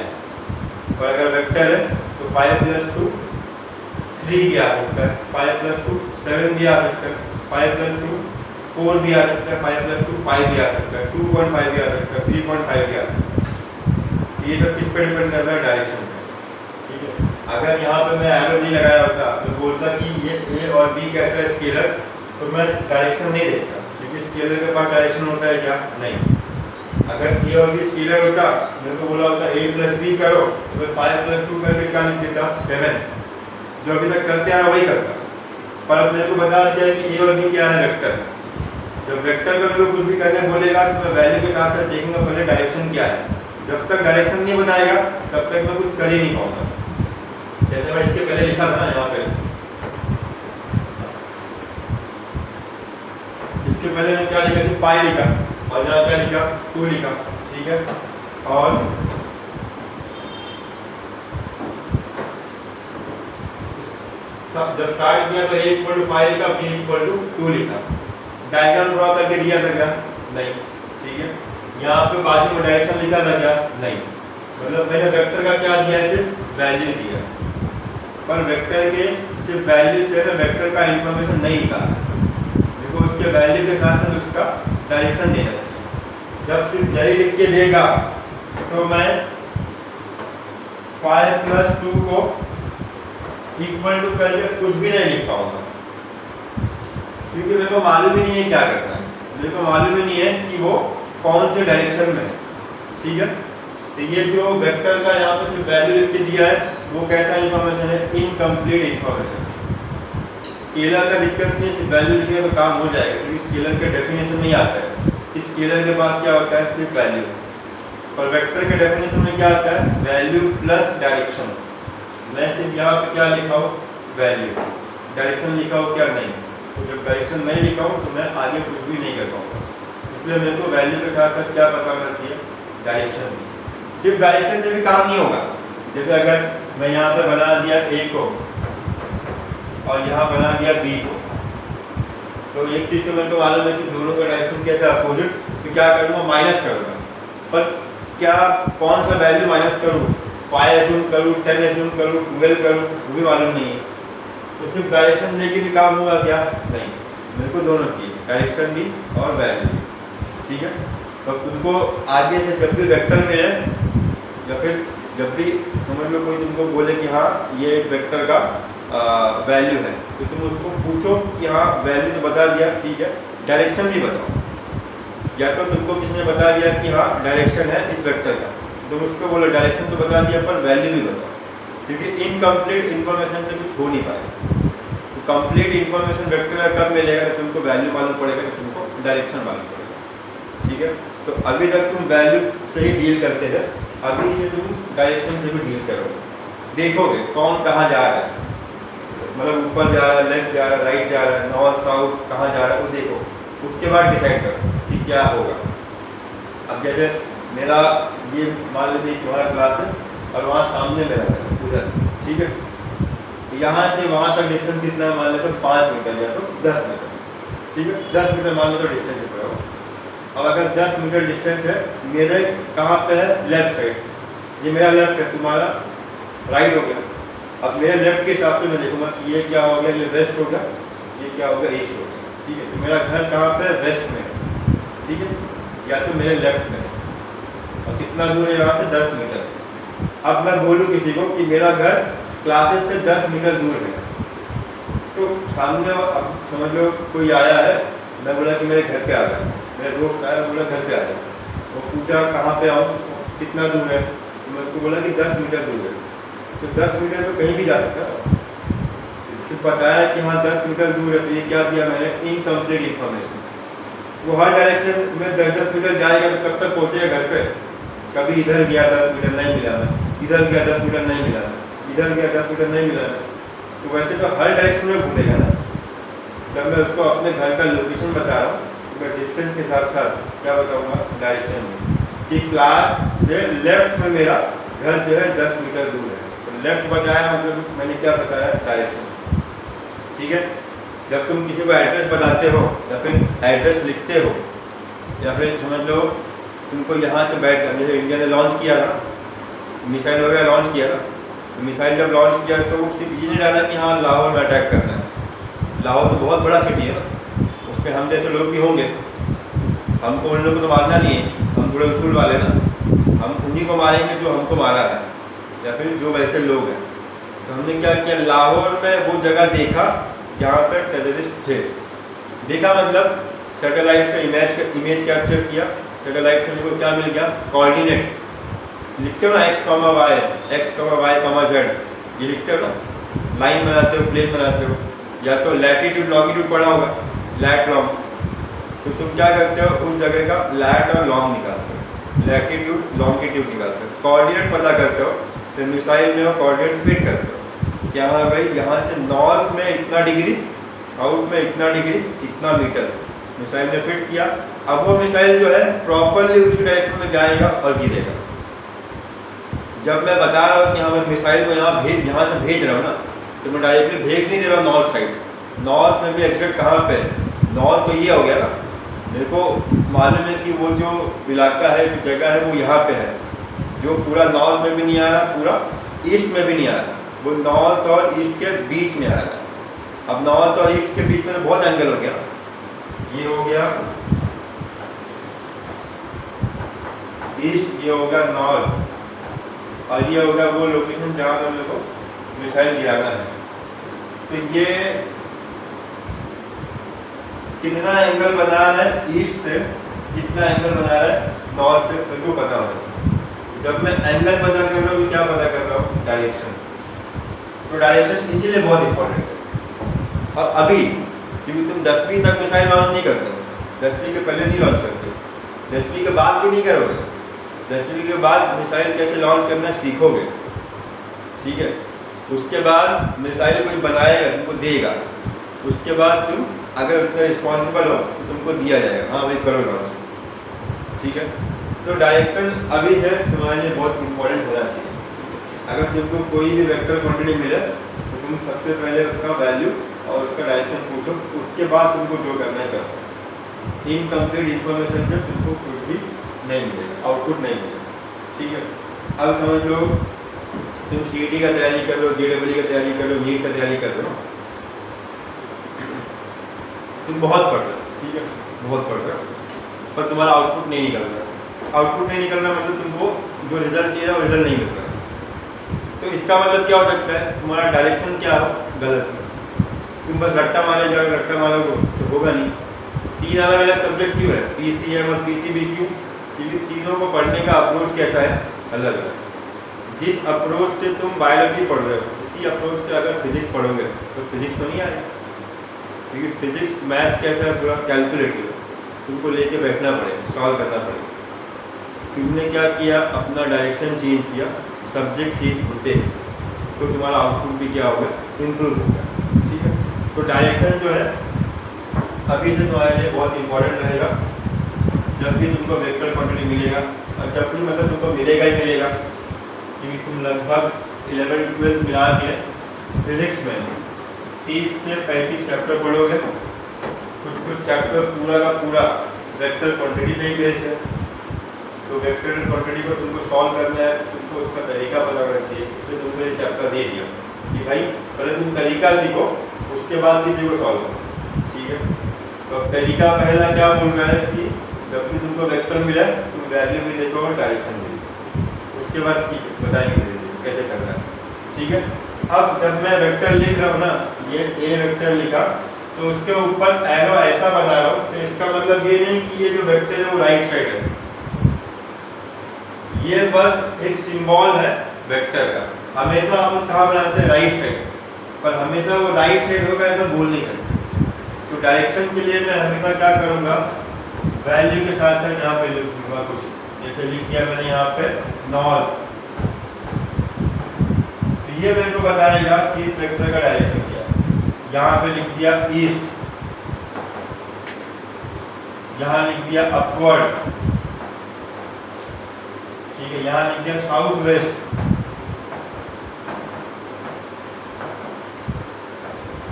और अगर वेक्टर है तो 5 प्लस 2 3 भी आ सकता है, 5 प्लस 2 7 भी आ सकता है, 5 प्लस 2 4 भी आ सकता है, 5 + 2 5 भी आ सकता है, 2.5 भी आ सकता है, 3.5 भी आ सकता है। ये सब किस पे डिपेंड कर रहा है? डायरेक्शन पे। ठीक है, अगर यहाँ पे मैं एरो नहीं लगाया होता, मैं बोलता कि ये ए और बी कैसा है स्केलर, तो मैं डायरेक्शन नहीं देखता, क्योंकि स्केलर के पास डायरेक्शन होता है क्या? नहीं। अगर ए और बी स्केलर होता, मेरे को बोला होता a + b करो, तो मैं 5 + 2 करके क्या लिख देता? 7। जो अभी तक करते आ रहा वही करता, पर अब मेरे को बता दिया कि ए और बी क्या है? वेक्टर। जब वेक्टर में मेरे को कुछ भी करने बोलेगा तो मैं वैल्यू के साथ साथ देखूंगा पहले डायरेक्शन क्या है। जब तक डायरेक्शन नहीं बताएगा तब तक मैं कुछ कर ही नहीं पाऊंगा। जैसे मैं इसके पहले लिखा था ना, यहाँ पे इसके पहले मैं क्या लिखा था? पाई लिखा, और यहाँ क्या लिखा? 2 लिखा। ठीक है, और जब स्टार्ट किया तो a = 5 लिखा, b = 2 लिखा। डायग्राम ड्रॉ करके दिया था क्या? नहीं। ठीक है, यहाँ पे बाजू में डायरेक्शन लिखा था क्या? नहीं। मतलब मैंने वेक्टर का क्या दिया है? सिर्फ वैल्यू दिया, पर वेक्टर के सिर्फ वैल्यू से मैं वेक्टर का इंफॉर्मेशन नहीं निकाला, देखो उसके वैल्यू के साथ साथ उसका डायरेक्शन देना चाहिए। जब सिर्फ यही लिख के देगा तो मैं 5 + 2 को इक्वल टू करके कुछ भी नहीं लिख पाऊंगा, क्योंकि मेरे को मालूम ही नहीं है क्या करना है, मेरे को मालूम ही नहीं है कि वो कौन से डायरेक्शन में है। ठीक है, तो ये जो वेक्टर का यहाँ पे सिर्फ वैल्यू लिख के दिया है वो कैसा इंफॉर्मेशन है? Incomplete information. स्केलर का दिक्कत नहीं है, सिर्फ वैल्यू लिखिए तो काम हो जाएगा, क्योंकि स्केलर के डेफिनेशन नहीं आता है कि स्केलर के पास क्या होता है? सिर्फ वैल्यू। और वेक्टर के डेफिनेशन में क्या आता है? Value plus direction. मैं सिर्फ यहाँ पे क्या लिखा हूँ? वैल्यू। डायरेक्शन लिखा हो क्या? नहीं। तो जब डायरेक्शन नहीं लिखा हूँ तो मैं आगे कुछ भी नहीं कर पाऊंगा, इसलिए मेरे को वैल्यू के साथ साथ क्या पता होना चाहिए? डायरेक्शन भी। सिर्फ डायरेक्शन से भी काम नहीं होगा। जैसे अगर मैं यहाँ पे बना दिया a को और यहाँ बना दिया b को, तो एक चीज़ तो मेरे को मालूम है कि दोनों का डायरेक्शन कैसा अपोजिट, तो क्या करूँगा? माइनस करूँगा। पर क्या कौन सा वैल्यू माइनस करूँ? 5 एज्यूम करूँ, 10 एज्यूम करूँ, 12 करूँ, वो भी मालूम नहीं है। तो सिर्फ डायरेक्शन देके भी काम होगा क्या? नहीं। मेरे को दोनों चाहिए, डायरेक्शन भी और वैल्यू भी। ठीक है, तो तुमको आगे से जब भी वेक्टर मिले या फिर जब भी समझ लो कोई तुमको बोले कि हाँ ये एक वेक्टर का वैल्यू है, तो तुम उसको पूछो कि हाँ वैल्यू तो बता दिया, ठीक है, डायरेक्शन भी बताओ। या तो तुमको किसी ने बता दिया कि हाँ डायरेक्शन है इस वेक्टर का, तुम उसको बोलो डायरेक्शन तो बता दिया पर वैल्यू भी बताओ, क्योंकि इनकम्प्लीट इन्फॉर्मेशन से कुछ हो नहीं पाएगा। तो कंप्लीट इन्फॉर्मेशन वेक्टर का कब मिलेगा? तो तुमको वैल्यू मालूम पड़ेगा, तो तुमको डायरेक्शन मालूम पड़ेगा। ठीक है, तो अभी तक तुम वैल्यू से ही डील करते थे, अभी से तुम डायरेक्शन से भी डील करोगे। देखोगे कौन कहाँ जा रहा है, मतलब ऊपर जा रहा है, लेफ्ट जा रहा है, राइट जा रहा है, नॉर्थ साउथ कहाँ जा रहा है, वो देखो। उसके बाद डिसाइड करो कि क्या होगा। अब जैसे मेरा ये मान लीजिए तुम्हारा क्लास है और वहाँ सामने मेरा है उधर, ठीक है, यहाँ से वहाँ तक डिस्टेंस कितना है? मान लेते 5 मीटर या तो 10 मीटर, ठीक है, 10 मीटर मान लो तो डिस्टेंस है पड़ा। अब अगर 10 मीटर डिस्टेंस है, मेरे कहाँ पे है? लेफ्ट साइड, ये मेरा लेफ्ट है, तुम्हारा राइट हो गया। अब मेरे लेफ्ट के हिसाब से मैं देखूंगा कि ये क्या हो गया, ये वेस्ट हो गया, ये क्या हो गया, ईस्ट हो गया, ठीक है। तो मेरा घर कहाँ पे है? वेस्ट में, ठीक है, या तो मेरे लेफ्ट में। और कितना दूर है यहाँ से? 10 मीटर। अब मैं बोलूँ किसी को कि मेरा घर क्लासेस से 10 मीटर दूर है, तो सामने अब समझ लो कोई आया है, मैं बोला कि मेरे घर पे आ गया, मेरा दोस्त आया, बोला घर पे आ गया, वो पूछा कहाँ पे आऊँ, कितना दूर है, तो मैं उसको बोला कि 10 मीटर दूर है। तो 10 मीटर तो कहीं भी जा सकता है, सिर्फ बताया कि हाँ 10 मीटर दूर है, तो ये क्या दिया मैंने? Incomplete information. वो हर डायरेक्शन में 10-10 मीटर जाएगा तो कब तक पहुँचेगा घर पे? कभी इधर गया 10 मीटर नहीं मिला मैं, इधर गया 10 मीटर नहीं मिला मैं, इधर गया 10 मीटर नहीं मिला मैं, तो वैसे तो हर डायरेक्शन में घूमेगा ना। जब मैं उसको अपने घर का लोकेशन बता रहा हूँ तो मैं डिस्टेंस के साथ साथ क्या बताऊँगा? डायरेक्शन में, कि क्लास से लेफ्ट में मेरा घर जो है 10 मीटर दूर है। तो लेफ्ट बताया मतलब मैंने क्या बताया? डायरेक्शन, ठीक है। जब तुम किसी को एड्रेस बताते हो या फिर एड्रेस लिखते हो, या फिर समझ लो तुमको यहाँ से बैठ कर, जैसे इंडिया ने लॉन्च किया था, मिसाइल वगैरह लॉन्च किया था, तो मिसाइल जब लॉन्च किया तो सिर्फ ये नहीं डाला कि हाँ लाहौर में अटैक करना है। लाहौर तो बहुत बड़ा सिटी है ना, उसके क्योंकि हम जैसे लोग भी होंगे, हमको उन लोगों को तो मारना नहीं है, हम थोड़े उसूल वाले ना, हम उन्हीं को मारेंगे जो हमको मारा है या फिर जो वैसे लोग हैं। तो हमने क्या किया, लाहौर में वो जगह देखा जहाँ पर टेररिस्ट थे। देखा मतलब सैटेलाइट से इमेज कैप्चर किया। सैटेलाइट से मुझको क्या मिल गया, कोऑर्डिनेट लिखते हो ना, x, y, z, ये लिखते हो ना, लाइन बनाते हो, प्लेन बनाते हो, या तो लैटिट्यूड लॉन्गिट्यूड पढ़ा होगा, लैट लॉन्ग, तो तुम क्या करते हो, उस जगह का लैट और लॉन्ग निकालते हो, लैटिट्यूड लॉन्गिट्यूड निकालते हो, कोऑर्डिनेट पता करते हो, फिर मिसाइल में वो कोऑर्डिनेट फिट करते हो कि हाँ भाई यहाँ से नॉर्थ में इतना डिग्री, साउथ में इतना डिग्री, इतना मीटर, मिसाइल ने फिट किया। अब वो मिसाइल जो है प्रॉपरली उसी डायरेक्शन में जाएगा और गिरेगा। जब मैं बता रहा हूँ कि हाँ मैं मिसाइल को यहाँ से भेज रहा हूँ ना, तो मैं डायरेक्टली भेज नहीं दे रहा हूँ नॉर्थ साइड। नॉर्थ में भी एग्जैक्ट कहाँ पे, नॉर्थ तो ये हो गया ना, मेरे को मालूम है कि वो जो इलाका है, जो जगह है, वो यहाँ पे है, जो पूरा नॉर्थ में भी नहीं आ रहा, पूरा ईस्ट में भी नहीं आ रहा, वो नॉर्थ और ईस्ट के बीच में आ रहा है। अब नॉर्थ और ईस्ट के बीच में तो बहुत एंगल हो गया, ये हो गया ईस्ट, ये होगा नॉर्थ, और ये होगा वो लोकेशन जहाँ पर मेरे को मिसाइल गिराना है। तो ये कितना एंगल बना रहा है ईस्ट से, कितना एंगल बना रहा है नॉर्थ से, मेरे को पता होगा। जब मैं एंगल पता कर रहा हूँ तो क्या पता कर रहा हूँ, डायरेक्शन। तो डायरेक्शन इसीलिए बहुत इंपॉर्टेंट है। और अभी क्योंकि तुम 10वीं तक मिसाइल लॉन्च नहीं करते, 10वीं के पहले नहीं लॉन्च करते, 10वीं के बाद भी नहीं करोगे, 10वीं के बाद मिसाइल कैसे लॉन्च करना सीखोगे, ठीक है। उसके बाद मिसाइल कोई बनाएगा, तुमको देगा, उसके बाद तुम अगर उतना रिस्पॉन्सिबल हो तो तुमको दिया जाएगा, हाँ भाई करो लॉन्च, ठीक है। तो डायरेक्शन अभी से तुम्हारे लिए बहुत इंपॉर्टेंट होना चाहिए। अगर तुमको कोई भी वेक्टर क्वांटिटी मिले तो तुम सबसे पहले उसका वैल्यू और उसका डायरेक्शन पूछो, उसके बाद तुमको जो करना है करो। इनकम्प्लीट इन्फॉर्मेशन से तुमको कुछ भी नहीं मिलेगा, आउटपुट नहीं मिलेगा, ठीक है। अब समझ लो तुम CET का तैयारी कर लो, JEE का तैयारी कर लो, नीट का तैयारी कर लो, तुम बहुत पढ़ रहे हो, ठीक है, बहुत पढ़ रहे हो, पर तुम्हारा आउटपुट नहीं निकल रहा। आउटपुट नहीं निकल रहा मतलब तुमको जो रिजल्ट चाहिए वो रिजल्ट नहीं मिल रहा। तो इसका मतलब क्या हो सकता है, तुम्हारा डायरेक्शन क्या हो, गलत है। तुम बस रट्टा मारे जाओ, रट्टा मारोगे तो होगा नहीं। 3 अलग अलग सब्जेक्ट क्यों है, PCM और PCB क्यों, क्योंकि तीनों को पढ़ने का अप्रोच कैसा है, अलग अलग। जिस अप्रोच से तुम बायोलॉजी पढ़ रहे हो, इसी अप्रोच से अगर फिजिक्स पढ़ोगे तो फिजिक्स तो नहीं आएगा, क्योंकि फिजिक्स मैथ कैसा है, पूरा कैलकुलेटिव, तुमको लेके बैठना पड़ेगा, सॉल्व करना पड़ेगा। तुमने क्या किया, अपना डायरेक्शन चेंज किया, सब्जेक्ट चेंज होते हैं तो तुम्हारा आउटपुट भी क्या होगा, इम्प्रूव होगा, ठीक है। तो डायरेक्शन जो है अभी से तुम्हारे लिए बहुत इंपॉर्टेंट रहेगा। जब भी तुमको वेक्टर क्वांटिटी मिलेगा, और जब भी मतलब तुमको मिलेगा ही मिलेगा, क्योंकि तुम लगभग 11-12 मिला के फिजिक्स में 30 से 35 चैप्टर पढ़ोगे, कुछ चैप्टर पूरा का पूरा वेक्टर क्वांटिटी पे ही बेस्ड है। तो वेक्टर क्वांटिटी को तुमको सॉल्व करना है, तुमको उसका तरीका पता होना चाहिए। तो तुमको ये चैप्टर दे दिया कि भाई पहले तुम तरीका सीखो, उसके बाद किसी को सॉल्व करो, ठीक है। तो अब तरीका पहला क्या बोल रहा है कि जब भी तुमको वेक्टर मिला तुम वैल्यू भी देखो और डायरेक्शन भी देखो, उसके बाद ठीक है बताएंगे कैसे करना है, ठीक है। अब जब मैं वेक्टर लिख रहा हूँ ना, ये ए वेक्टर लिखा तो उसके ऊपर एरो ऐसा बना रहा हूँ, तो इसका मतलब ये नहीं कि ये जो वेक्टर है वो राइट साइड है, ये बस एक सिंबल है वेक्टर का। हमेशा हम कहाँ बनाते हैं, राइट साइड, पर हमेशा वो राइट साइड होगा ऐसा बोल नहीं सकते। तो डायरेक्शन के लिए मैं हमेशा क्या करूँगा, वैल्यू के साथ साथ यहाँ पे लिखूंगा कुछ, जैसे लिख दिया मैंने यहाँ पे नॉर्थ, तो ये मेरे को बताएगा कि इस वेक्टर का डायरेक्शन क्या है। यहाँ पे लिख दिया ईस्ट, यहाँ लिख दिया अपवर्ड, ठीक है, यहाँ लिख दिया साउथ वेस्ट।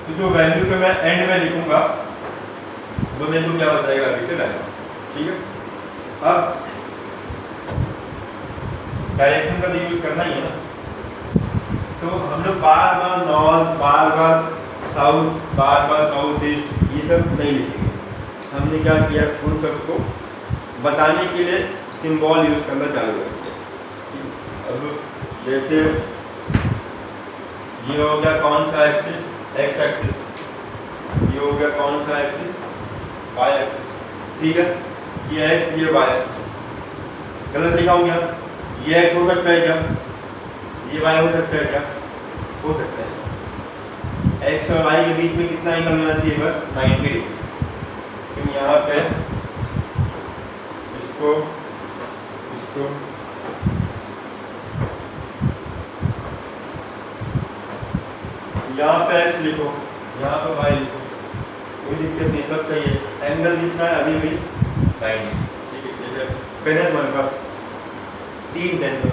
तो जो वैल्यू के मैं एंड में लिखूंगा वो मेरे को क्या बताएगा, अभी से डायरेक्शन, ठीक है। अब डायरेक्शन का तो यूज करना ही है ना, तो हम लोग बार बार नॉर्थ, बार बार साउथ, बार बार साउथ ईस्ट ये सब नहीं लिखेंगे, हमने क्या किया, उन सबको बताने के लिए सिंबल यूज करना चालू कर दिया। अब जैसे ये हो गया कौन सा एक्सिस, एक्स एक्सिस, ये हो गया कौन सा एक्सिस, वाई एक्सिस, ठीक है। ये एक्स ये वाई, गलत लिखा हूँ क्या? ये एक्स हो सकता है क्या? ये वाई हो सकता है क्या? हो सकता है। एक्स और वाई के बीच में कितना एंगल होना चाहिए? बस 90 डिग्री। तुम यहाँ पे इसको इसको यहाँ पे एक्स लिखो, यहाँ पे वाई लिखो, कोई दिक्कत नहीं, सब सही है। एंगल कितना है? अभी भी 90, ठीक है। पेन है तुम्हारे पास? 3 पेन दो,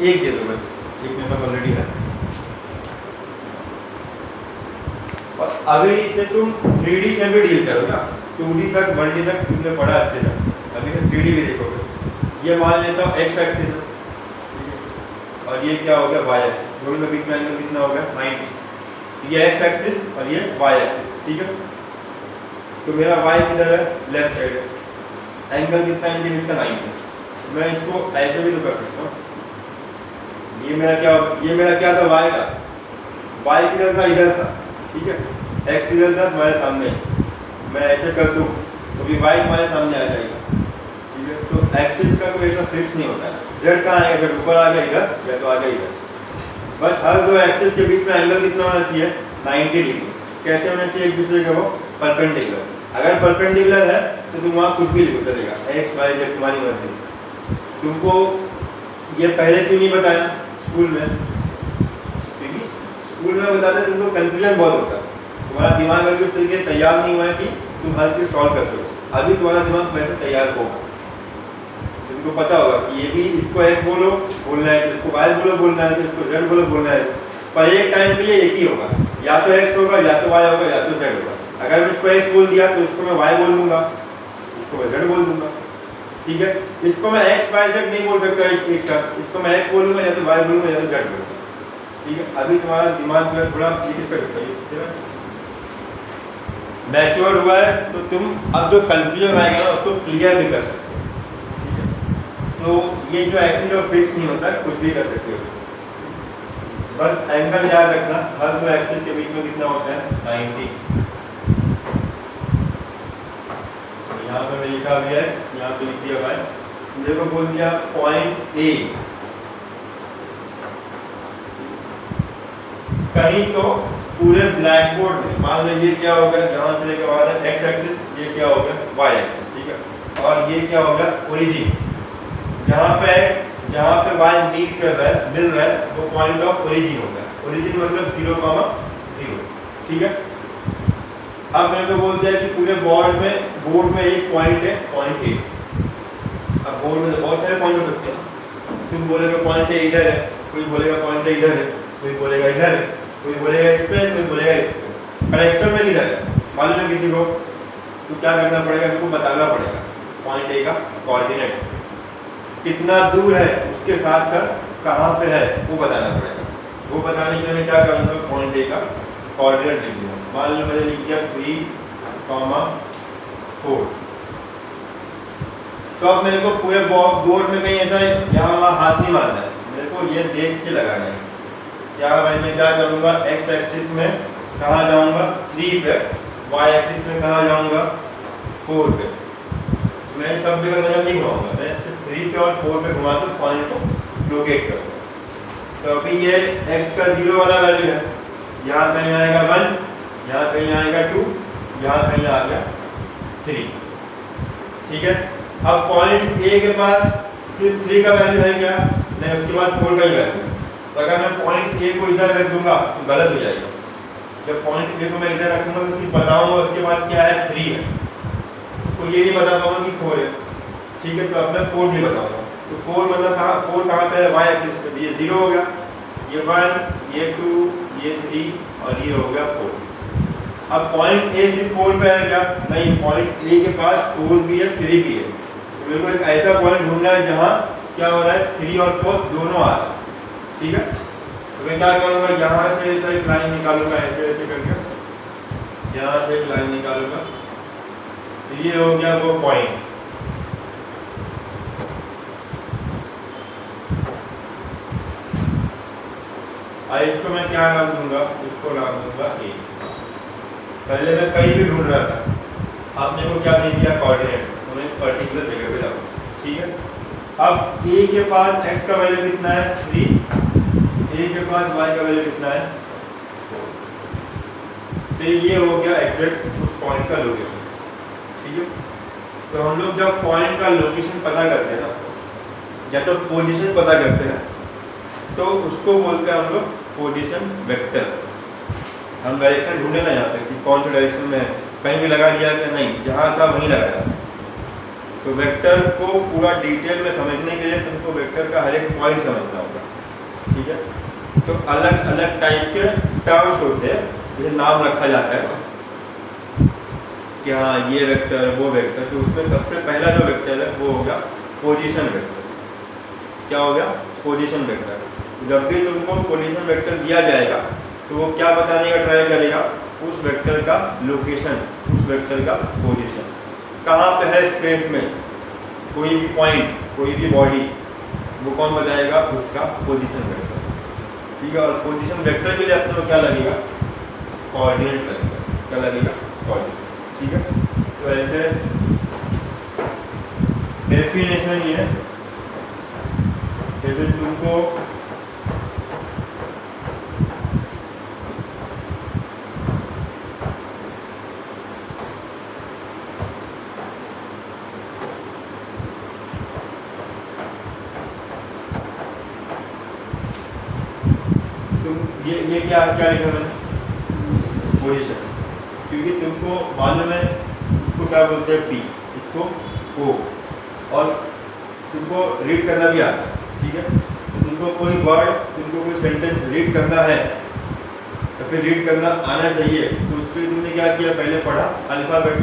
एक दे दो बस, एक मेरे पास ऑलरेडी है। और अभी से तुम 3D से भी डील करो ना, 2D तक 1D तक तुमने पढ़ा अच्छे से, अभी से 3D भी देखोगे। ये मान लेता हूँ एक्स एक्सिस है, और ये क्या हो गया? Y axis. दोनों के बीच में एंगल कितना हो गया? 90। ये एक्स एक्सिस और ये वाई एक्सिस, ठीक है। तो मेरा वाई किधर है? लेफ्ट साइड है। एंगल कितना इनके बीच का? 90। मैं इसको ऐसे भी तो कर सकता हूँ। ये मेरा क्या था? वाई था। वाई किधर था? इधर था, ठीक है। एक्स किधर था? तुम्हारे सामने। मैं ऐसे कर दूँ तो भी वाई तुम्हारे सामने आ जाएगा, ठीक है। तो एक्सिस का कोई ऐसा फिक्स नहीं होता है। जेड कहाँ आएगा? जेड ऊपर आ गया इधर, या तो आ गया इधर। बस हर दो एक्सिस के बीच में एंगल कितना होना चाहिए? 90 डिग्री। कैसे होना चाहिए? एक दूसरे के वो परपेंडिकुलर। अगर परपेंडिकुलर है तो तुम वहाँ कुछ भी लिखो, चलेगा। एक्स वाई जेड तुम्हारी मर्जी। तुमको ये पहले क्यों नहीं बताया स्कूल में? क्योंकि स्कूल में बताते तुमको कंफ्यूजन बहुत होता है, तुम्हारा दिमाग अभी उस तरीके से तैयार नहीं हुआ है कि तुम हर चीज़ सॉल्व कर सको। अभी तुम्हारा दिमाग वैसे तैयार होगा, तुमको पता होगा कि ये भी इसको एक्स बोलना है, इसको वाई बोलना है, इसको जेड बोलना है। पर एक टाइम पे ये एक ही होगा, या तो एक्स होगा, या तो वाई होगा, या तो जेड होगा। अगर मैं इसको एक्स बोल दिया तो इसको मैं वाई बोल दूंगा, इसको मैं जेड बोल दूंगा, ठीक है। इसको मैं एक्स वाई जेड नहीं बोल सकता एक साथ, इसको मैं एक्स बोलूंगा, या तो वाई बोलूंगा, या तो जेड बोलूंगा, ठीक है। अभी तुम्हारा दिमाग जो है थोड़ा किसका मैच्योर हुआ है, तो तुम अब जो कंफ्यूजन आएगा ना उसको क्लियर भी कर सकते हो, ठीक है। तो ये जो एक्सिस और फिक्स नहीं होता, कुछ भी कर सकते हो। बस एंगल याद रखना, हर दो एक्सिस के बीच में कितना होता है? 90। यहाँ पे मैं लिखा भी एक्स, यहाँ पे लिख दिया वाई। मेरे को बोल दिया पॉइंट ए, कहीं तो पूरे ब्लैक बोर्ड में मान लो ये क्या हो गया, यहाँ से लेकर वहां तक एक्स एक्सिस, ये क्या हो गया? वाई एक्सिस, ठीक है। और ये क्या हो गया? ओरिजिन। जहाँ पे एक्स जहाँ पे वाई मीट कर रहा है, मिल रहा है, वो पॉइंट ऑफ ओरिजिन हो गया। ओरिजिन मतलब 0,0, ठीक है। अब मेरे को बोलते हैं कि पूरे बोर्ड में एक पॉइंट है, पॉइंट ए। अब बोर्ड में तो बहुत सारे पॉइंट हो सकते हैं। तुम बोलेगा पॉइंट ए इधर है, कोई बोलेगा पॉइंट ए इधर है, कोई बोलेगा इधर है, कोई बोलेगा इस पे, कोई बोलेगा इस पे। पर एक्चुअल में किधर है मालूम है किसी को? तो क्या करना पड़ेगा? इनको बताना पड़ेगा पॉइंट ए का कोऑर्डिनेट कितना दूर है, उसके साथ साथ कहाँ पे है वो बताना पड़ेगा। वो बताने के लिए मैं क्या करूँगा? पॉइंट ए का कोऑर्डिनेट लिख दूँगा। मान लो मैंने लिख दिया 3,4। तो अब मेरे को पूरे बोर्ड में कहीं ऐसा यहाँ वहाँ हाथ नहीं मारना है, मेरे को ये देख के लगाना है। क्या मैं क्या करूँगा? एक्स एक्सिस में कहाँ जाऊँगा? 3 पे। वाई एक्सिस में कहाँ जाऊँगा? 4 पे। मैं सब जगह नजर नहीं घुमाऊंगा, मैं 3 पे और 4 पे घुमा तो पॉइंट को लोकेट करूँगा। तो अभी ये x का 0 वाला वैल्यू है, यहाँ कहीं आएगा 1, यहाँ कहीं आएगा 2, यहाँ कहीं आ गया 3, ठीक है। अब पॉइंट ए के पास सिर्फ 3 का वैल्यू है क्या? नहीं, उसके पास 4 का ही वैल्यू है। तो अगर मैं पॉइंट ए को इधर रख दूंगा तो गलत हो जाएगा। जब पॉइंट ए को मैं इधर रखूंगा तो सिर्फ बताऊंगा उसके पास क्या है? 3 है, उसको ये नहीं बता पाऊंगा कि 4 है, ठीक है। तो अब मैं 4 भी बताऊंगा। तो 4 मतलब कहाँ? 4 कहाँ पे है? वाई एक्सिस पे। ये 0 हो गया, ये 1, ये 2, ये 3 और ये हो गया 4। अब पॉइंट ए सिर्फ 4 पे है क्या? नहीं, पॉइंट ए के पास 4 भी है, 3 भी है। तो मेरे को एक ऐसा पॉइंट ढूंढना है जहाँ क्या हो रहा है? 3 और 4 दोनों आ रहे हैं, ठीक है। तो मैं क्या करूँगा? यहाँ से ऐसा एक लाइन निकालूंगा, ऐसे ऐसे करके यहाँ से एक लाइन निकालूंगा, तो ये हो गया वो पॉइंट। और इसको मैं क्या नाम दूंगा, इसको नाम दूंगा ए। पहले मैं कहीं भी ढूंढ रहा था, आपने को क्या दे दिया, कोऑर्डिनेट, तो मैं पर्टिकुलर जगह पे जाऊँ। ठीक है, अब ए के पास x का वैल्यू कितना है 3, ए के पास y का वैल्यू कितना है, तो ये हो गया एग्जैक्ट उस पॉइंट का लोकेशन। ठीक है, तो हम लोग जब पॉइंट का लोकेशन पता करते हैं ना, या तो पोजीशन पता करते हैं, तो उसको बोलते हैं हम लोग पोजीशन वेक्टर। हम डायरेक्शन ढूंढे ना यहाँ पे कि कौन सा डायरेक्शन में है, कहीं भी लगा दिया कि नहीं, जहाँ था वहीं लगाया। तो वेक्टर को पूरा डिटेल में समझने के लिए तुमको वेक्टर का हर एक पॉइंट समझना होगा। ठीक है, तो अलग अलग टाइप के टर्म्स होते हैं, जैसे नाम रखा जाता है ना कि हाँ ये वेक्टर है वो वेक्टर, तो उसमें सबसे पहला जो वेक्टर है वो हो गया पोजीशन वेक्टर। क्या हो गया, पोजीशन वेक्टर। जब भी तुमको पोजीशन वेक्टर दिया जाएगा तो वो क्या बताने का ट्राई करेगा, उस वेक्टर का लोकेशन, उस वेक्टर का पोजीशन कहाँ पे है स्पेस में, कोई भी पॉइंट, कोई भी बॉडी, वो कौन बताएगा, उसका पोजीशन वेक्टर। ठीक है, और पोजीशन वेक्टर के लिए अपने को क्या लगेगा, कोऑर्डिनेट लगेगा। क्या लगेगा, कोऑर्डिनेट। ठीक है, तो ऐसे डेफिनेशन ये है, जैसे तुमको ये क्या क्या लिखा मैंने, पोजीशन, क्योंकि तुमको मालूम है इसको क्या बोलते हैं पी, इसको ओ, और तुमको रीड करना भी आता है। ठीक है, तो तुमको कोई वर्ड, तुमको कोई सेंटेंस रीड करना है तो फिर रीड करना आना चाहिए, तो उसके लिए तुमने क्या किया, पहले पढ़ा अल्फ़ाबेट।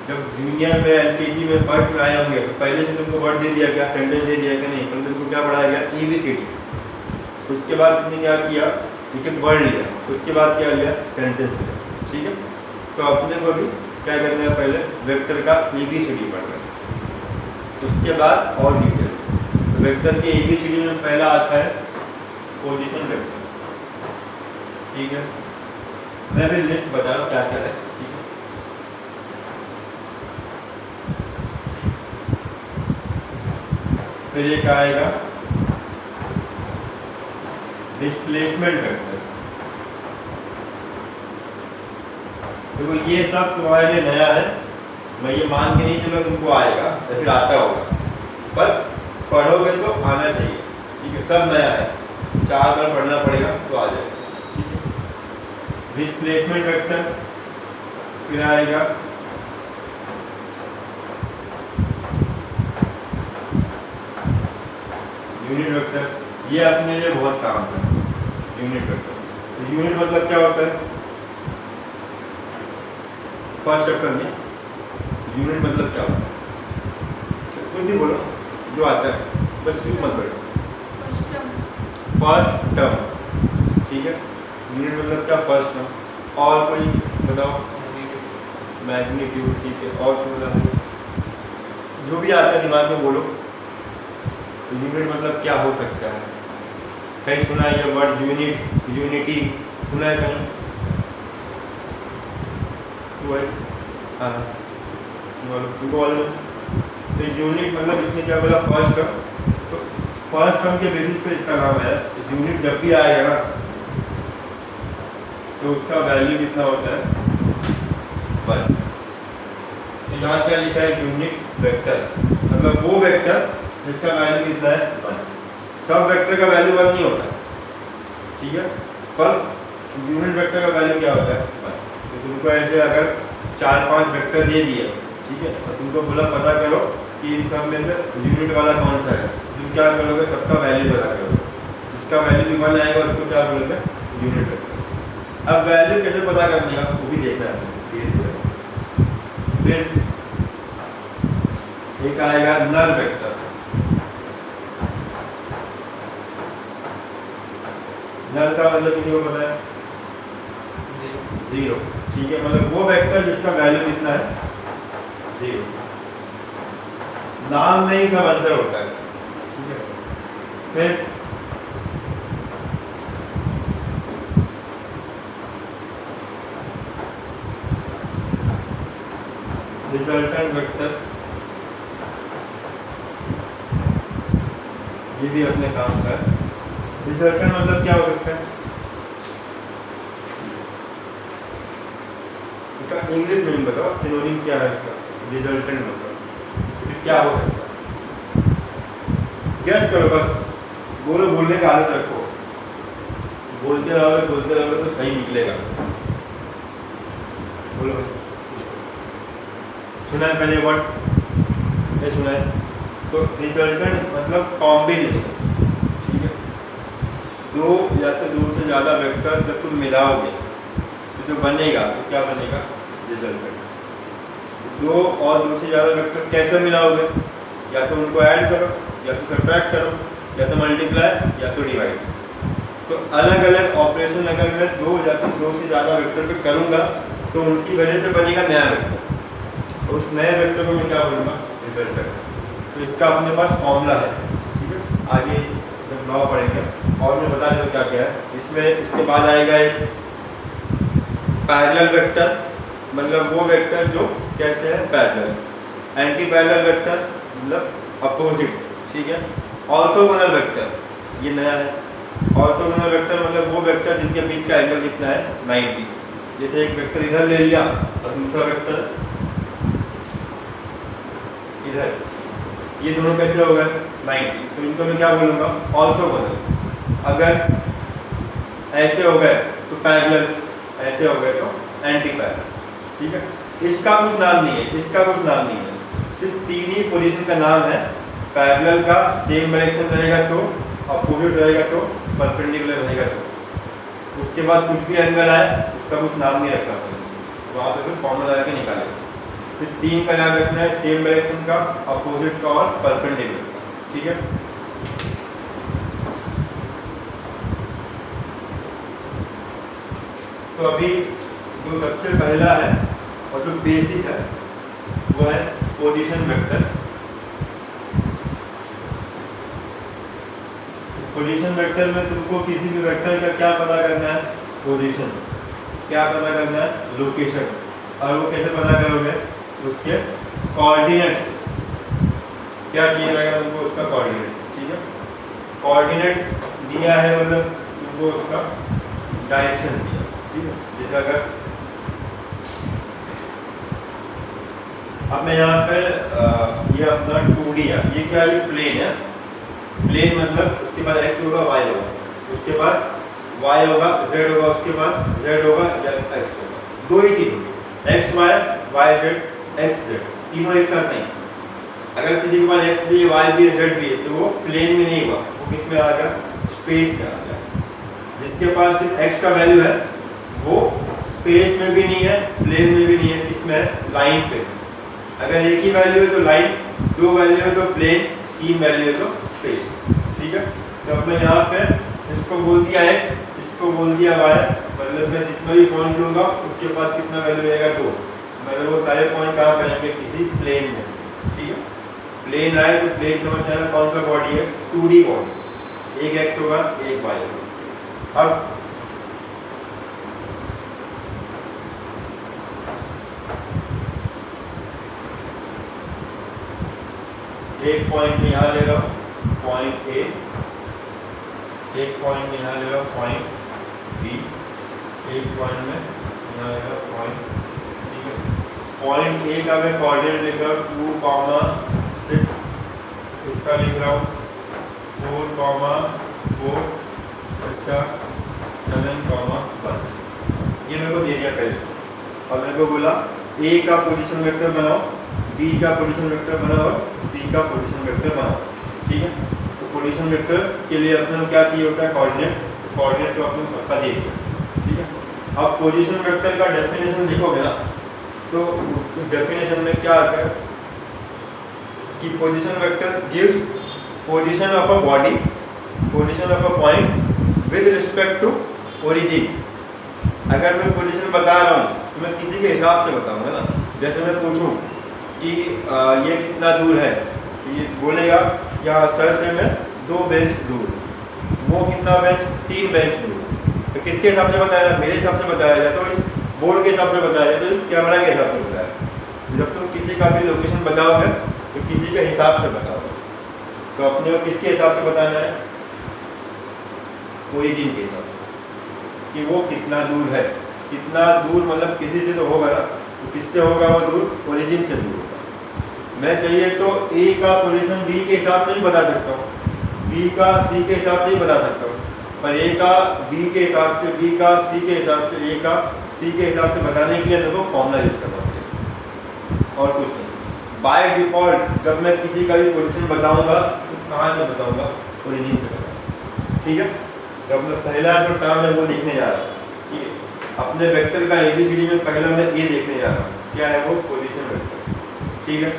जब जूनियर में, एलकेजी में, फर्स्ट में आए होंगे तो पहले से तुमको वर्ड दे दिया गया, सेंटेंस दे दिया कि नहीं, पर तुमको क्या पढ़ाया गया, ABCD। उसके बाद तुमने क्या किया, एक वर्ड लिया, उसके बाद क्या लिया, सेंटेंस लिया। ठीक है, तो अपने को भी क्या करना है, पहले वेक्टर का ABCD पढ़ना है, उसके बाद और डिटेल। तो वेक्टर के ABCD में पहला आता है पोजीशन वेक्टर। ठीक है, मैं भी लिस्ट बता रहा हूँ क्या क्या है। ठीक है, फिर एक आएगा डिस्प्लेसमेंट वेक्टर। देखो ये सब तुम्हारे लिए नया है, मैं ये मान के नहीं चलो तुमको आएगा या फिर आता होगा, पर पढ़ोगे तो आना चाहिए। ठीक है, सब नया है, 4 बार पढ़ना पड़ेगा तो आ जाएगा। ठीक है, डिस्प्लेसमेंट वेक्टर, फिर आएगा यूनिट वेक्टर। ये अपने लिए बहुत काम है, यूनिट वेक्टर। तो यूनिट मतलब क्या होता है, फर्स्ट चैप्टर में यूनिट मतलब क्या होता है, कुछ भी बोलो जो आता है, बस कुछ मत बैठो। First term. ठीक है, यूनिट मतलब क्या, फर्स्ट टर्म। और कोई बताओ, मैग्नीट्यूड। ठीक है, और कोई बताओ, जो भी आता है दिमाग में बोलो। यूनिट मतलब क्या हो सकता है, कहीं सुना है ये वर्ड यूनिट, यूनिटी सुना है कहीं, हाँ तुमको बोलो। तो यूनिट मतलब इसने क्या बोला, फर्स्ट टर्म। तो फर्स्ट टर्म के बेसिस पे इसका नाम है। यूनिट जब भी आएगा ना तो उसका वैल्यू कितना होता है, 1। तो यहाँ क्या लिखा है, यूनिट वेक्टर, मतलब वो वेक्टर जिसका वैल्यू कितना है, 1। सब वेक्टर का वैल्यू 1 नहीं होता। ठीक है, पर यूनिट वेक्टर का वैल्यू क्या होता है, 1। तो तुमको ऐसे अगर 4-5 वेक्टर दे दिए, ठीक है, और तुमको बोला पता करो कि इन सब में से यूनिट वाला कौन सा है, तुम क्या करोगे, सबका वैल्यू पता करोगे, जिसका वैल्यू भी 1 आएगा उसको क्या बोलोगे, यूनिट वेक्टर। अब वैल्यू कैसे पता करने का वो भी देखना है धीरे धीरे। फिर एक आएगा नल वेक्टर। नल का मतलब किसी को पता है, 0। ठीक है, मतलब वो वेक्टर जिसका वैल्यू कितना है, 0। नाम में ही सब आंसर होता है, ठीक है। फिर रिजल्टेंट वेक्टर, ये भी अपने काम का है। रिजल्टेंट मतलब क्या हो सकता है, इसका इंग्लिश मीनिंग बताओ, सिनोनिम क्या है इसका, रिजल्टेंट मतलब क्या हो सकता है, गेस करो बस, बोलो, बोलने का आदत रखो, बोलते रहोगे तो सही निकलेगा। बोलो, सुना है पहले वर्ड, ये सुना है। तो रिजल्टेंट मतलब कॉम्बिनेशन, ठीक है। दो या तो दो से ज़्यादा वेक्टर जब तुम मिलाओगे तो जो बनेगा तो क्या बनेगा, रिजल्टेंट। दो और दो से ज़्यादा वेक्टर कैसे मिलाओगे, या तो उनको ऐड करो, या तो सब्ट्रैक्ट करो, या तो मल्टीप्लाई, या तो डिवाइड। तो अलग अलग ऑपरेशन अगर मैं दो या तो दो से ज़्यादा वेक्टर पे करूँगा तो उनकी वजह से बनेगा नया वेक्टर, उस नए वेक्टर को मैं क्या बोलूँगा, रिजल्टेंट। तो इसका अपने पास फॉर्मूला है, ठीक है। आगे जब लॉ पढ़ेंगे और मैं बता देता क्या क्या है इसमें। इसके बाद आएगा एक पैरेलल वेक्टर, मतलब वो वेक्टर जो कैसे है, पैरेलल। एंटी पैरेलल वेक्टर मतलब अपोजिट, ठीक है। ऑर्थोगोनल वेक्टर, ये नया है। ऑर्थोगोनल वेक्टर मतलब वो वेक्टर जिनके बीच का एंगल कितना है, 90। जैसे एक वेक्टर इधर ले लिया और दूसरा वेक्टर इधर, ये दोनों कैसे हो गए, 90। तो इनको मैं क्या बोलूँगा, ऑर्थोगोनल। अगर ऐसे हो गए तो पैरेलल, ऐसे हो गए तो एंटी पैरेलल, ठीक है। इसका कुछ नाम नहीं है, इसका कुछ नाम नहीं है, सिर्फ तीन ही पोजीशन का नाम है। पैरेलल का सेम डायरेक्शन रहेगा तो, अपोजिट रहेगा तो, परपेंडिकुलर रहेगा तो। उसके बाद कुछ भी एंगल आए उसका कुछ नाम नहीं रखा, वहाँ पे फिर फॉर्मूला लगा के निकालेगा। सिर्फ तीन का याद रखना है, सेम डायरेक्शन का, अपोजिट का और परपेंडिकुलर का, ठीक है। तो अभी जो सबसे पहला है और जो बेसिक है वो है पोजीशन वेक्टर। पोजीशन वेक्टर में तुमको किसी भी वेक्टर का क्या पता करना है, पोजीशन। क्या पता करना है, लोकेशन। और वो कैसे पता करोगे, उसके कोऑर्डिनेट। क्या किया जाएगा तुमको, उसका कोऑर्डिनेट, ठीक है। कोऑर्डिनेट दिया है मतलब तुमको उसका डायरेक्शन दिया, ठीक है। जैसे अगर अब मैं यहाँ पे ये अपना 2D है, ये क्या, ये प्लेन है। प्लेन मतलब उसके बाद x होगा, y होगा, उसके बाद y होगा, z होगा, उसके बाद z होगा या x होगा। दो ही चीज होगी, x y, y z, x z, तीनों एक साथ नहीं। अगर किसी के पास x भी है, y भी है, z भी है तो वो प्लेन में नहीं हुआ, वो किस में आ गया, स्पेस में आ गया। जिसके पास सिर्फ x का वैल्यू है वो स्पेस में भी नहीं है, प्लेन में भी नहीं है, किसमें है, लाइन पे। अगर एक ही वैल्यू है तो लाइन, दो वैल्यू है तो प्लेन, तीन वैल्यू है तो स्पेस, ठीक है। तो अब मैं यहाँ पे इसको बोल दिया x, इसको बोल दिया y, मतलब मैं जितना भी पॉइंट लूँगा उसके पास कितना वैल्यू रहेगा, 2। मतलब वो सारे पॉइंट कहाँ पर रहेंगे, किसी प्लेन में, ठीक है। प्लेन आए तो प्लेन समझ जाना कौन सा बॉडी है, 2D बॉडी। एक x होगा, एक y होगा। अब एक पॉइंट में यहाँ ले लो, पॉइंट ए, एक पॉइंट में यहाँ ले लो, पॉइंट बी, एक पॉइंट में यहाँ ले लो, पॉइंट, ठीक है। पॉइंट ए का मैं कोऑर्डिनेट लिख रहा हूँ 2,6, इसका लिख रहा हूँ 4,4, इसका 7,1। ये मेरे को दे दिया पहले, और मेरे को बोला ए का पोजीशन वेक्टर बनाओ, बी का पोजीशन वेक्टर बनाओ और सी का पोजीशन वेक्टर बनाओ, ठीक है। तो पोजीशन वेक्टर के लिए अपने को क्या चाहिए होता है, कोऑर्डिनेट। तो कोऑर्डिनेट को अपने पक्का दे दिया, ठीक है। अब पोजीशन वेक्टर का डेफिनेशन लिखोगे ना तो डेफिनेशन में क्या आता है कि position vector gives position of a body, position of a point with respect to origin. अगर मैं पोजीशन बता रहा हूँ तो मैं किसी के हिसाब से बताऊंगा ना। जैसे मैं पूछूं कि ये कितना दूर है, तो ये बोलेगा यहाँ सर से मैं 2 बेंच दूर, वो कितना बेंच 3 बेंच दूर। तो किसके हिसाब से बताया? मेरे हिसाब से बताया जाए तो इस बोर्ड के हिसाब से बताया जाए तो इस कैमरा के हिसाब से बताया। जब तुम किसी का भी लोकेशन बताओगे तो किसी के हिसाब से बताओगे, तो अपने को किसके हिसाब से बताना है? ओरिजिन के हिसाब से कि वो कितना दूर है। कितना दूर मतलब किसी से तो होगा ना, तो किससे होगा वो दूर? ओरिजिन से दूर होगा। मैं चाहिए तो ए का पोजीशन बी के हिसाब से ही बता सकता हूँ, बी का सी के हिसाब से ही बता सकता हूँ, पर ए का बी के हिसाब से, बी का सी के हिसाब से, ए का सी के हिसाब से बताने के लिए मेरे को फॉर्मूला यूज करना पड़ेगा और कुछ नहीं। बाय डिफ़ॉल्ट जब मैं किसी का भी पोजीशन बताऊंगा तो कहाँ से बताऊंगा? ओरिजिन से बताऊंगा। ठीक है, तो अपना पहला जो टर्म है वो लिखने जा रहा है। ठीक है, अपने वेक्टर का एबीसीडी में पहला मैं ये देखने जा रहा हूँ, क्या है वो? Position vector. ठीक है,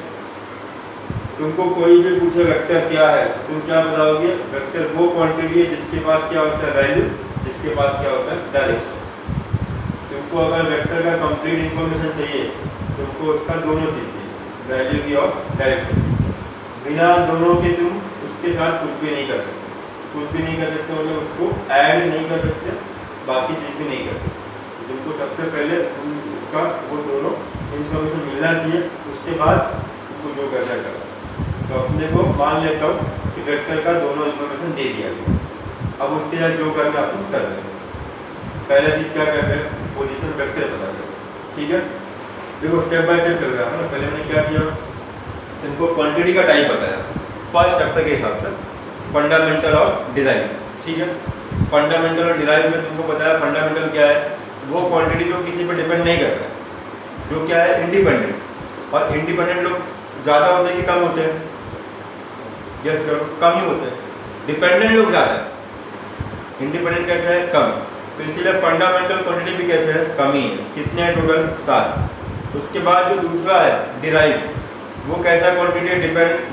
तुमको कोई भी पूछे वेक्टर क्या है, तुम क्या बताओगे? वेक्टर वो क्वांटिटी है जिसके पास क्या होता है? वैल्यू, जिसके पास क्या होता है? डायरेक्शन। तुमको अगर वेक्टर का कंप्लीट इन्फॉर्मेशन चाहिए, तुमको उसका दोनों चीज़ चाहिए, वैल्यू की और डायरेक्शन। बिना दोनों के तुम उसके साथ कुछ भी नहीं कर सकते। कुछ भी नहीं कर सकते मतलब उसको ऐड नहीं कर सकते, बाकी चीज़ भी नहीं कर सकते। तुमको सबसे पहले उसका वो दोनों इन्फॉर्मेशन मिलना चाहिए, उसके बाद तुमको जो करना है करना। तो अपने को मान लेता हूँ कि वेक्टर का दोनों इन्फॉर्मेशन दे दिया गया, अब उसके साथ जो करना अपन कर रहे हैं। पहला चीज़ क्या कर रहे हैं? पोजीशन वेक्टर बता रहे हैं। ठीक है, देखो स्टेप बाय स्टेप चल रहा है ना। पहले मैंने क्या किया, तुमको क्वांटिटी का टाइप बताया फर्स्ट चैप्टर के हिसाब से, फंडामेंटल और डिराइव। ठीक है, फंडामेंटल और डिराइव में तुमको बताया फंडामेंटल क्या है? वो क्वांटिटी जो किसी पर डिपेंड नहीं कर रहा है, जो क्या है? इंडिपेंडेंट। और इंडिपेंडेंट लोग ज़्यादा होते हैं कि कम होते हैं? गेस करो, कम ही होते हैं। डिपेंडेंट लोग ज़्यादा है, इंडिपेंडेंट कैसे है? कम। तो इसीलिए फंडामेंटल क्वांटिटी भी कैसे है? कम ही है। कितने हैं टोटल? 7। उसके बाद जो दूसरा है डिराइव, वो कैसा क्वांटिटी है?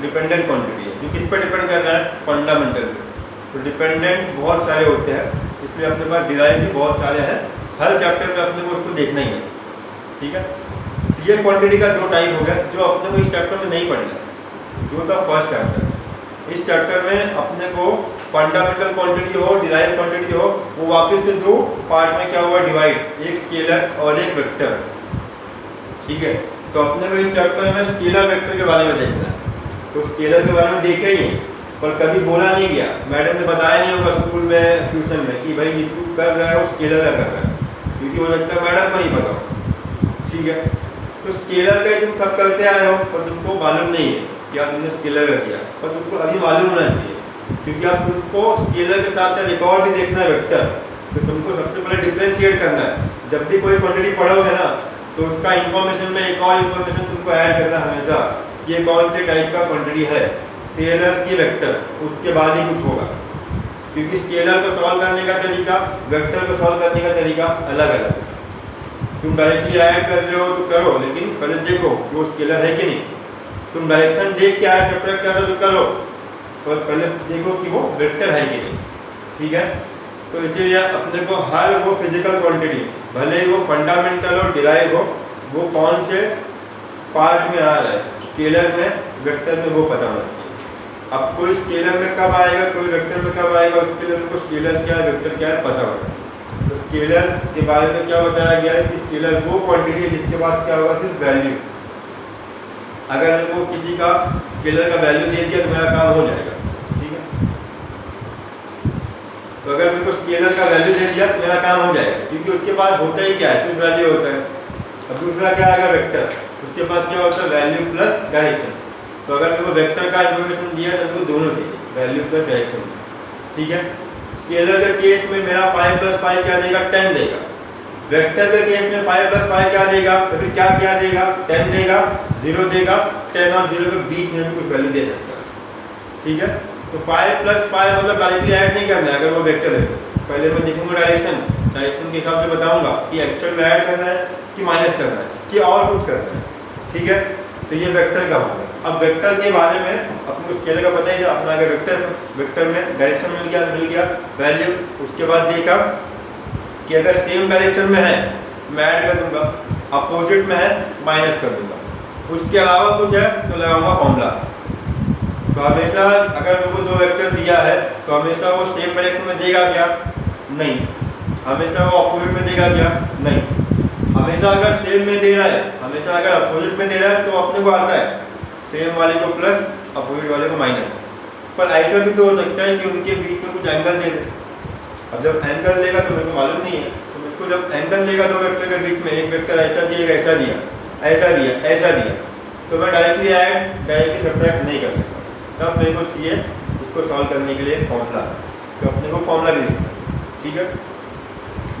डिपेंडेंट क्वांटिटी है, जो किस पर डिपेंड कर रहा है? फंडामेंटल पे। तो डिपेंडेंट बहुत सारे होते हैं, इसलिए अपने पास डिराइव भी बहुत सारे हैं। हर चैप्टर में अपने को उसको देखना ही है। ठीक है, तो ये क्वांटिटी का 2 टाइप हो गया जो अपने को इस चैप्टर में नहीं पढ़ना, जो था फर्स्ट चैप्टर। इस चैप्टर में अपने को फंडामेंटल क्वांटिटी हो, डिराइव क्वांटिटी हो, वो वापस से 2 पार्ट में क्या हुआ? डिवाइड, एक स्केलर और एक वेक्टर। ठीक है, तो अपने को इस चैप्टर में स्केलर वेक्टर के बारे में देखना है। तो स्केलर के बारे में देखे ही, पर कभी बोला नहीं गया, मैडम ने बताया नहीं होगा स्कूल में, ट्यूशन में कि भाई ये तू कर रहा है वो स्केलर का कर रहा है, क्योंकि हो सकता है मैडम को नहीं पता। ठीक है, तो स्केलर का तुम सब करते आए हो पर तुमको मालूम नहीं है क्या तुमने स्केलर का किया, पर तुमको अभी मालूम होना चाहिए, क्योंकि अब तुमको स्केलर के साथ एक और भी देखना है वेक्टर। तो तुमको सबसे पहले डिफ्रेंशिएट करना है। जब भी कोई क्वांटिटी पढ़ोगे ना, तो उसका इन्फॉर्मेशन में एक और इन्फॉर्मेशन तुमको ऐड करना हमेशा, ये कौन से टाइप का क्वांटिटी है, स्केलर की वेक्टर, उसके बाद ही कुछ होगा। क्योंकि स्केलर को सॉल्व करने का तरीका, वेक्टर को सॉल्व करने का तरीका अलग अलग है। तुम डायरेक्टली ऐड कर रहे हो तो करो, लेकिन पहले देखो कि वो स्केलर है कि नहीं। तुम डायरेक्शन देख के ऐड सब्ट्रैक्ट कर रहे हो तो करो, पर पहले देखो कि वो वेक्टर है कि नहीं। ठीक है, तो इसीलिए अपने को हर वो फिजिकल क्वांटिटी, भले ही वो फंडामेंटल और डिराइव हो, वो कौन से पार्ट में आ रहा है, स्केलर में, वेक्टर में, वो पता होना चाहिए। अब कोई स्केलर में कब आएगा, कोई वेक्टर में कब आएगा, उसके लिए उनको स्केलर क्या है, वेक्टर क्या है पता होगा। तो स्केलर के बारे में क्या बताया गया है कि स्केलर वो क्वांटिटी है जिसके पास क्या होगा, सिर्फ वैल्यू। अगर मेरे को किसी का स्केलर का वैल्यू दे दिया तो मेरा काम हो जाएगा। ठीक है, तो अगर मेरे को स्केलर का वैल्यू दे दिया तो मेरा काम हो जाएगा, क्योंकि उसके पास होता ही क्या है, सिर्फ वैल्यू होता है। अब दूसरा क्या आएगा, वेक्टर, उसके पास क्या होता है, वैल्यू प्लस डायरेक्शन। तो अगर मेरे को वेक्टर का इन्फॉर्मेशन दिया तो मेरे को दोनों चाहिए, वैल्यू प्लस डायरेक्शन। ठीक है, स्केलर के केस में मेरा 5 + 5 क्या देगा, 10 देगा। वेक्टर के केस में 5 + 5 क्या देगा, तो फिर क्या क्या देगा, 10 देगा, 0 देगा। 10 और 0 के बीच में कुछ वैल्यू दे सकता है। ठीक है, तो 5 + 5 मतलब डायरेक्टली ऐड नहीं करना है। अगर वो वेक्टर है पहले मैं देखूंगा डायरेक्शन के हिसाब से बताऊंगा कि एक्चुअल में ऐड करना है कि माइनस करना है कि और कुछ करना है। ठीक है, तो ये वेक्टर का होगा। अब वेक्टर के बारे में अपने को स्केलर का पता ही था अपना। अगर वेक्टर में डायरेक्शन मिल गया वैल्यू, उसके बाद देखा कि अगर सेम डायरेक्शन में है मैं ऐड कर दूंगा, अपोजिट में है माइनस कर दूंगा। उसके अलावा कुछ है तो लगाऊंगा फॉर्मूला। तो हमेशा अगर मेरे को दो वेक्टर दिया है तो हमेशा वो सेम डायरेक्शन में देगा क्या? नहीं। हमेशा वो अपोजिट में देगा क्या? नहीं। हमेशा अगर सेम में दे रहा है, हमेशा अगर अपोजिट में दे रहा है तो अपने को आता है सेम वाले को प्लस, अपोजिट वाले को माइनस। पर ऐसा भी तो हो सकता है कि उनके बीच में कुछ एंगल दे दे। अब जब एंगल लेगा तो मेरे को मालूम नहीं है, तो मेरे को जब एंगल लेगा दो वेक्टर के बीच में, एक वेक्टर ऐसा दिएगा, ऐसा दिया, ऐसा दिया, ऐसा दिया, तो मैं डायरेक्टली ऐड डायरेक्टली सब्ट्रैक्ट नहीं कर सकता। तब मेरे को चाहिए इसको सॉल्व करने के लिए फॉर्मूला। तो अपने को फॉर्मूला भी लिखना है, ठीक है।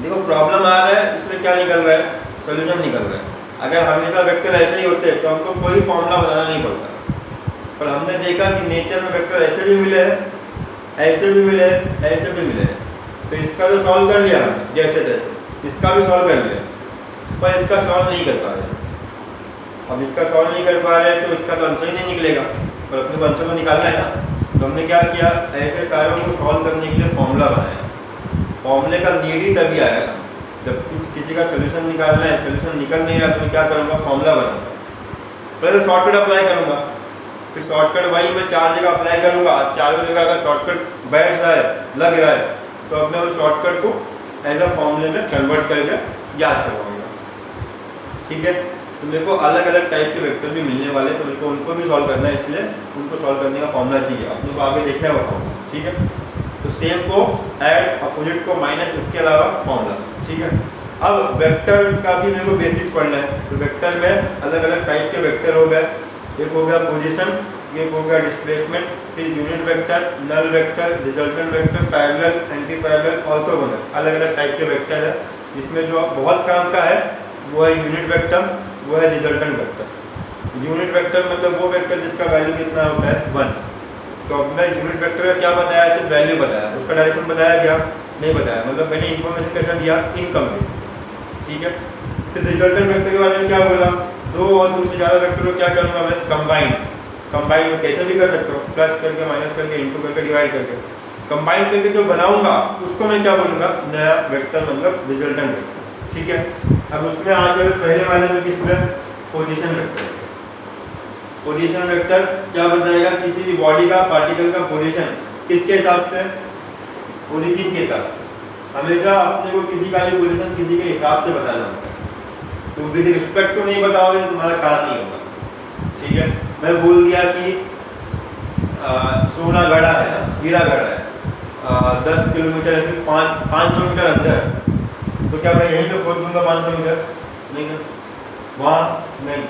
देखो प्रॉब्लम आ रहा है, इसमें क्या निकल रहा है? सोल्यूशन निकल रहा है। अगर हमेशा वेक्टर ऐसे ही होते तो हमको कोई फॉर्मूला बनाना नहीं पड़ता। पर हमने देखा कि नेचर में वेक्टर ऐसे भी मिले हैं, ऐसे भी मिले हैं, ऐसे भी मिले हैं। तो इसका तो सॉल्व कर लिया हमने जैसे तैसे, इसका भी सॉल्व कर लिया, पर इसका सॉल्व नहीं कर पा रहे। अब इसका सॉल्व नहीं कर पा रहे तो इसका तो आंसर ही नहीं निकलेगा, पर अपने को आंसर तो निकालना है ना। तो हमने क्या किया, ऐसे सारों को सॉल्व करने के लिए फॉर्मूला बनाया। फॉर्मूले का नीड ही तभी आएगा जब कुछ किसी का सोल्यूशन निकालना है, सोल्यूशन निकल नहीं रहा तो मैं क्या करूँगा? फॉर्मूला बनाऊंगा। पहले शॉर्टकट अप्लाई करूँगा, फिर शॉर्टकट वही मैं 4 जगह अप्लाई करूँगा। 4 जगह अगर शॉर्टकट बैठ रहा है, लग रहा है, तो अब मैं उस शॉर्टकट को एज अ फॉर्मूले में कन्वर्ट करके याद करवाऊँगा, ठीक है। तो मेरे को अलग अलग टाइप के वेक्टर भी मिलने वाले, तो मेरे को उनको भी सॉल्व करना है, इसलिए उनको सॉल्व करने का फॉर्मूला चाहिए। अपने को आगे देखना है वो फॉर्मूला, ठीक है। तो सेम को ऐड, अपोजिट को माइनस, उसके अलावा फॉर्मूला, ठीक है। अब वेक्टर का भी मेरे को बेसिक्स पढ़ना है। तो वेक्टर में अलग अलग टाइप के वेक्टर हो गए। एक हो गया पोजीशन, एक हो गया डिस्प्लेसमेंट, फिर unit vector, null vector, resultant vector, parallel, anti parallel, orthogonal, अलग अलग टाइप के वेक्टर है। इसमें जो बहुत काम का है वो है यूनिट वेक्टर, वो है रिजल्टेंट वेक्टर। यूनिट वेक्टर मतलब वो वेक्टर जिसका वैल्यू कितना होता है? 1। तो अब मैं यूनिट वेक्टर का क्या बताया? सिर्फ वैल्यू बताया, उसका डायरेक्शन बताया क्या? नहीं बताया। मतलब मैंने इन्फॉर्मेशन कैसा दिया? इनकम्प्लीट, ठीक है। फिर रिजल्टेंट वेक्टर के बारे में क्या बोला? दो और दो से ज़्यादा वेक्टर को क्या करूँगा मैं? कंबाइन। कंबाइन कैसे भी कर सकता हूँ, प्लस करके, माइनस करके, इंटू करके, डिवाइड करके। कंबाइन करके जो बनाऊंगा उसको मैं क्या बोलूँगा? नया वेक्टर, मतलब रिजल्टेंट वेक्टर, ठीक है। अब उसमें आगे पहले वाले में किसमें? Position vector. पोजीशन वेक्टर क्या बताएगा? किसी भी बॉडी का, पार्टिकल का पोजीशन किसके हिसाब से? ओरिजिन के हिसाब से। हमेशा अपने को किसी का भी पोजीशन किसी के हिसाब से बताना होता है। तो विद रिस्पेक्ट टू नहीं बताओगे तो तुम्हारा काम नहीं होगा, ठीक है। मैं बोल दिया कि सोना गढ़ा है ना, हीरा गढ़ा है 10 किलोमीटर या फिर 500 मीटर अंदर, तो क्या मैं यहीं पे खोद दूंगा 500 मीटर? नहीं ना, वहाँ नहीं,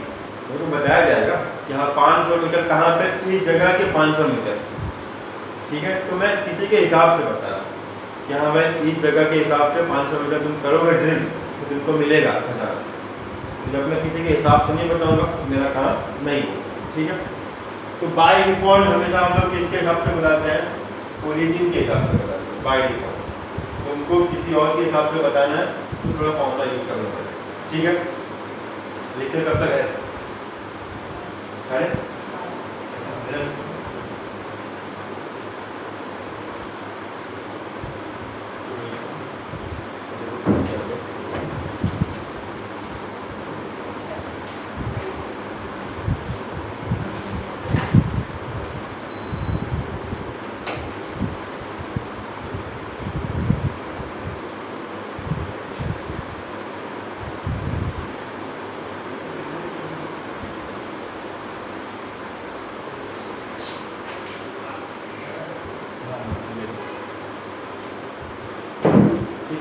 मेरे को बताया जाएगा कि हाँ 500 मीटर कहाँ पे? इस जगह के 500 मीटर, ठीक है। तो मैं किसी के हिसाब से बता रहा हूँ कि हाँ भाई इस जगह के हिसाब से 500 मीटर तुम करोगे ड्रिल तो तुमको मिलेगा खसारा। तो जब मैं किसी के हिसाब से नहीं बताऊँगा तो मेरा काम नहीं होगा, ठीक है। तो बाय डिफॉल्ट हमेशा हम लोग किसके हिसाब से बताते हैं? ओरिजिन के हिसाब से बताते हैं बाय डिफॉल्ट। तो उनको किसी और के हिसाब से बताना है तो थोड़ा फॉर्मूला यूज करना पड़ेगा, ठीक है। लेक्चर कब तक है?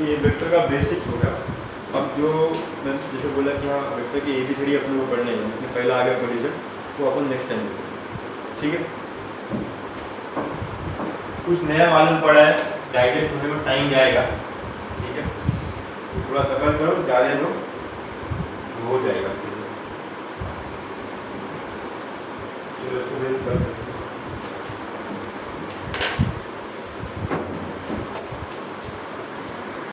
ये वेक्टर का बेसिक्स होगा। अब जो मैं जैसे बोला कि हाँ वेक्टर की ABCD अपने को पढ़ने हैं, उसमें पहला आ गया पोजीशन, वो अपन नेक्स्ट टाइम देखेंगे, ठीक है। कुछ नया मालूम पड़ा है, डाइजेस्ट होने में टाइम जाएगा, ठीक है। तो थोड़ा सफर करो, जाने दो, हो जाएगा अच्छे से। चलो इसको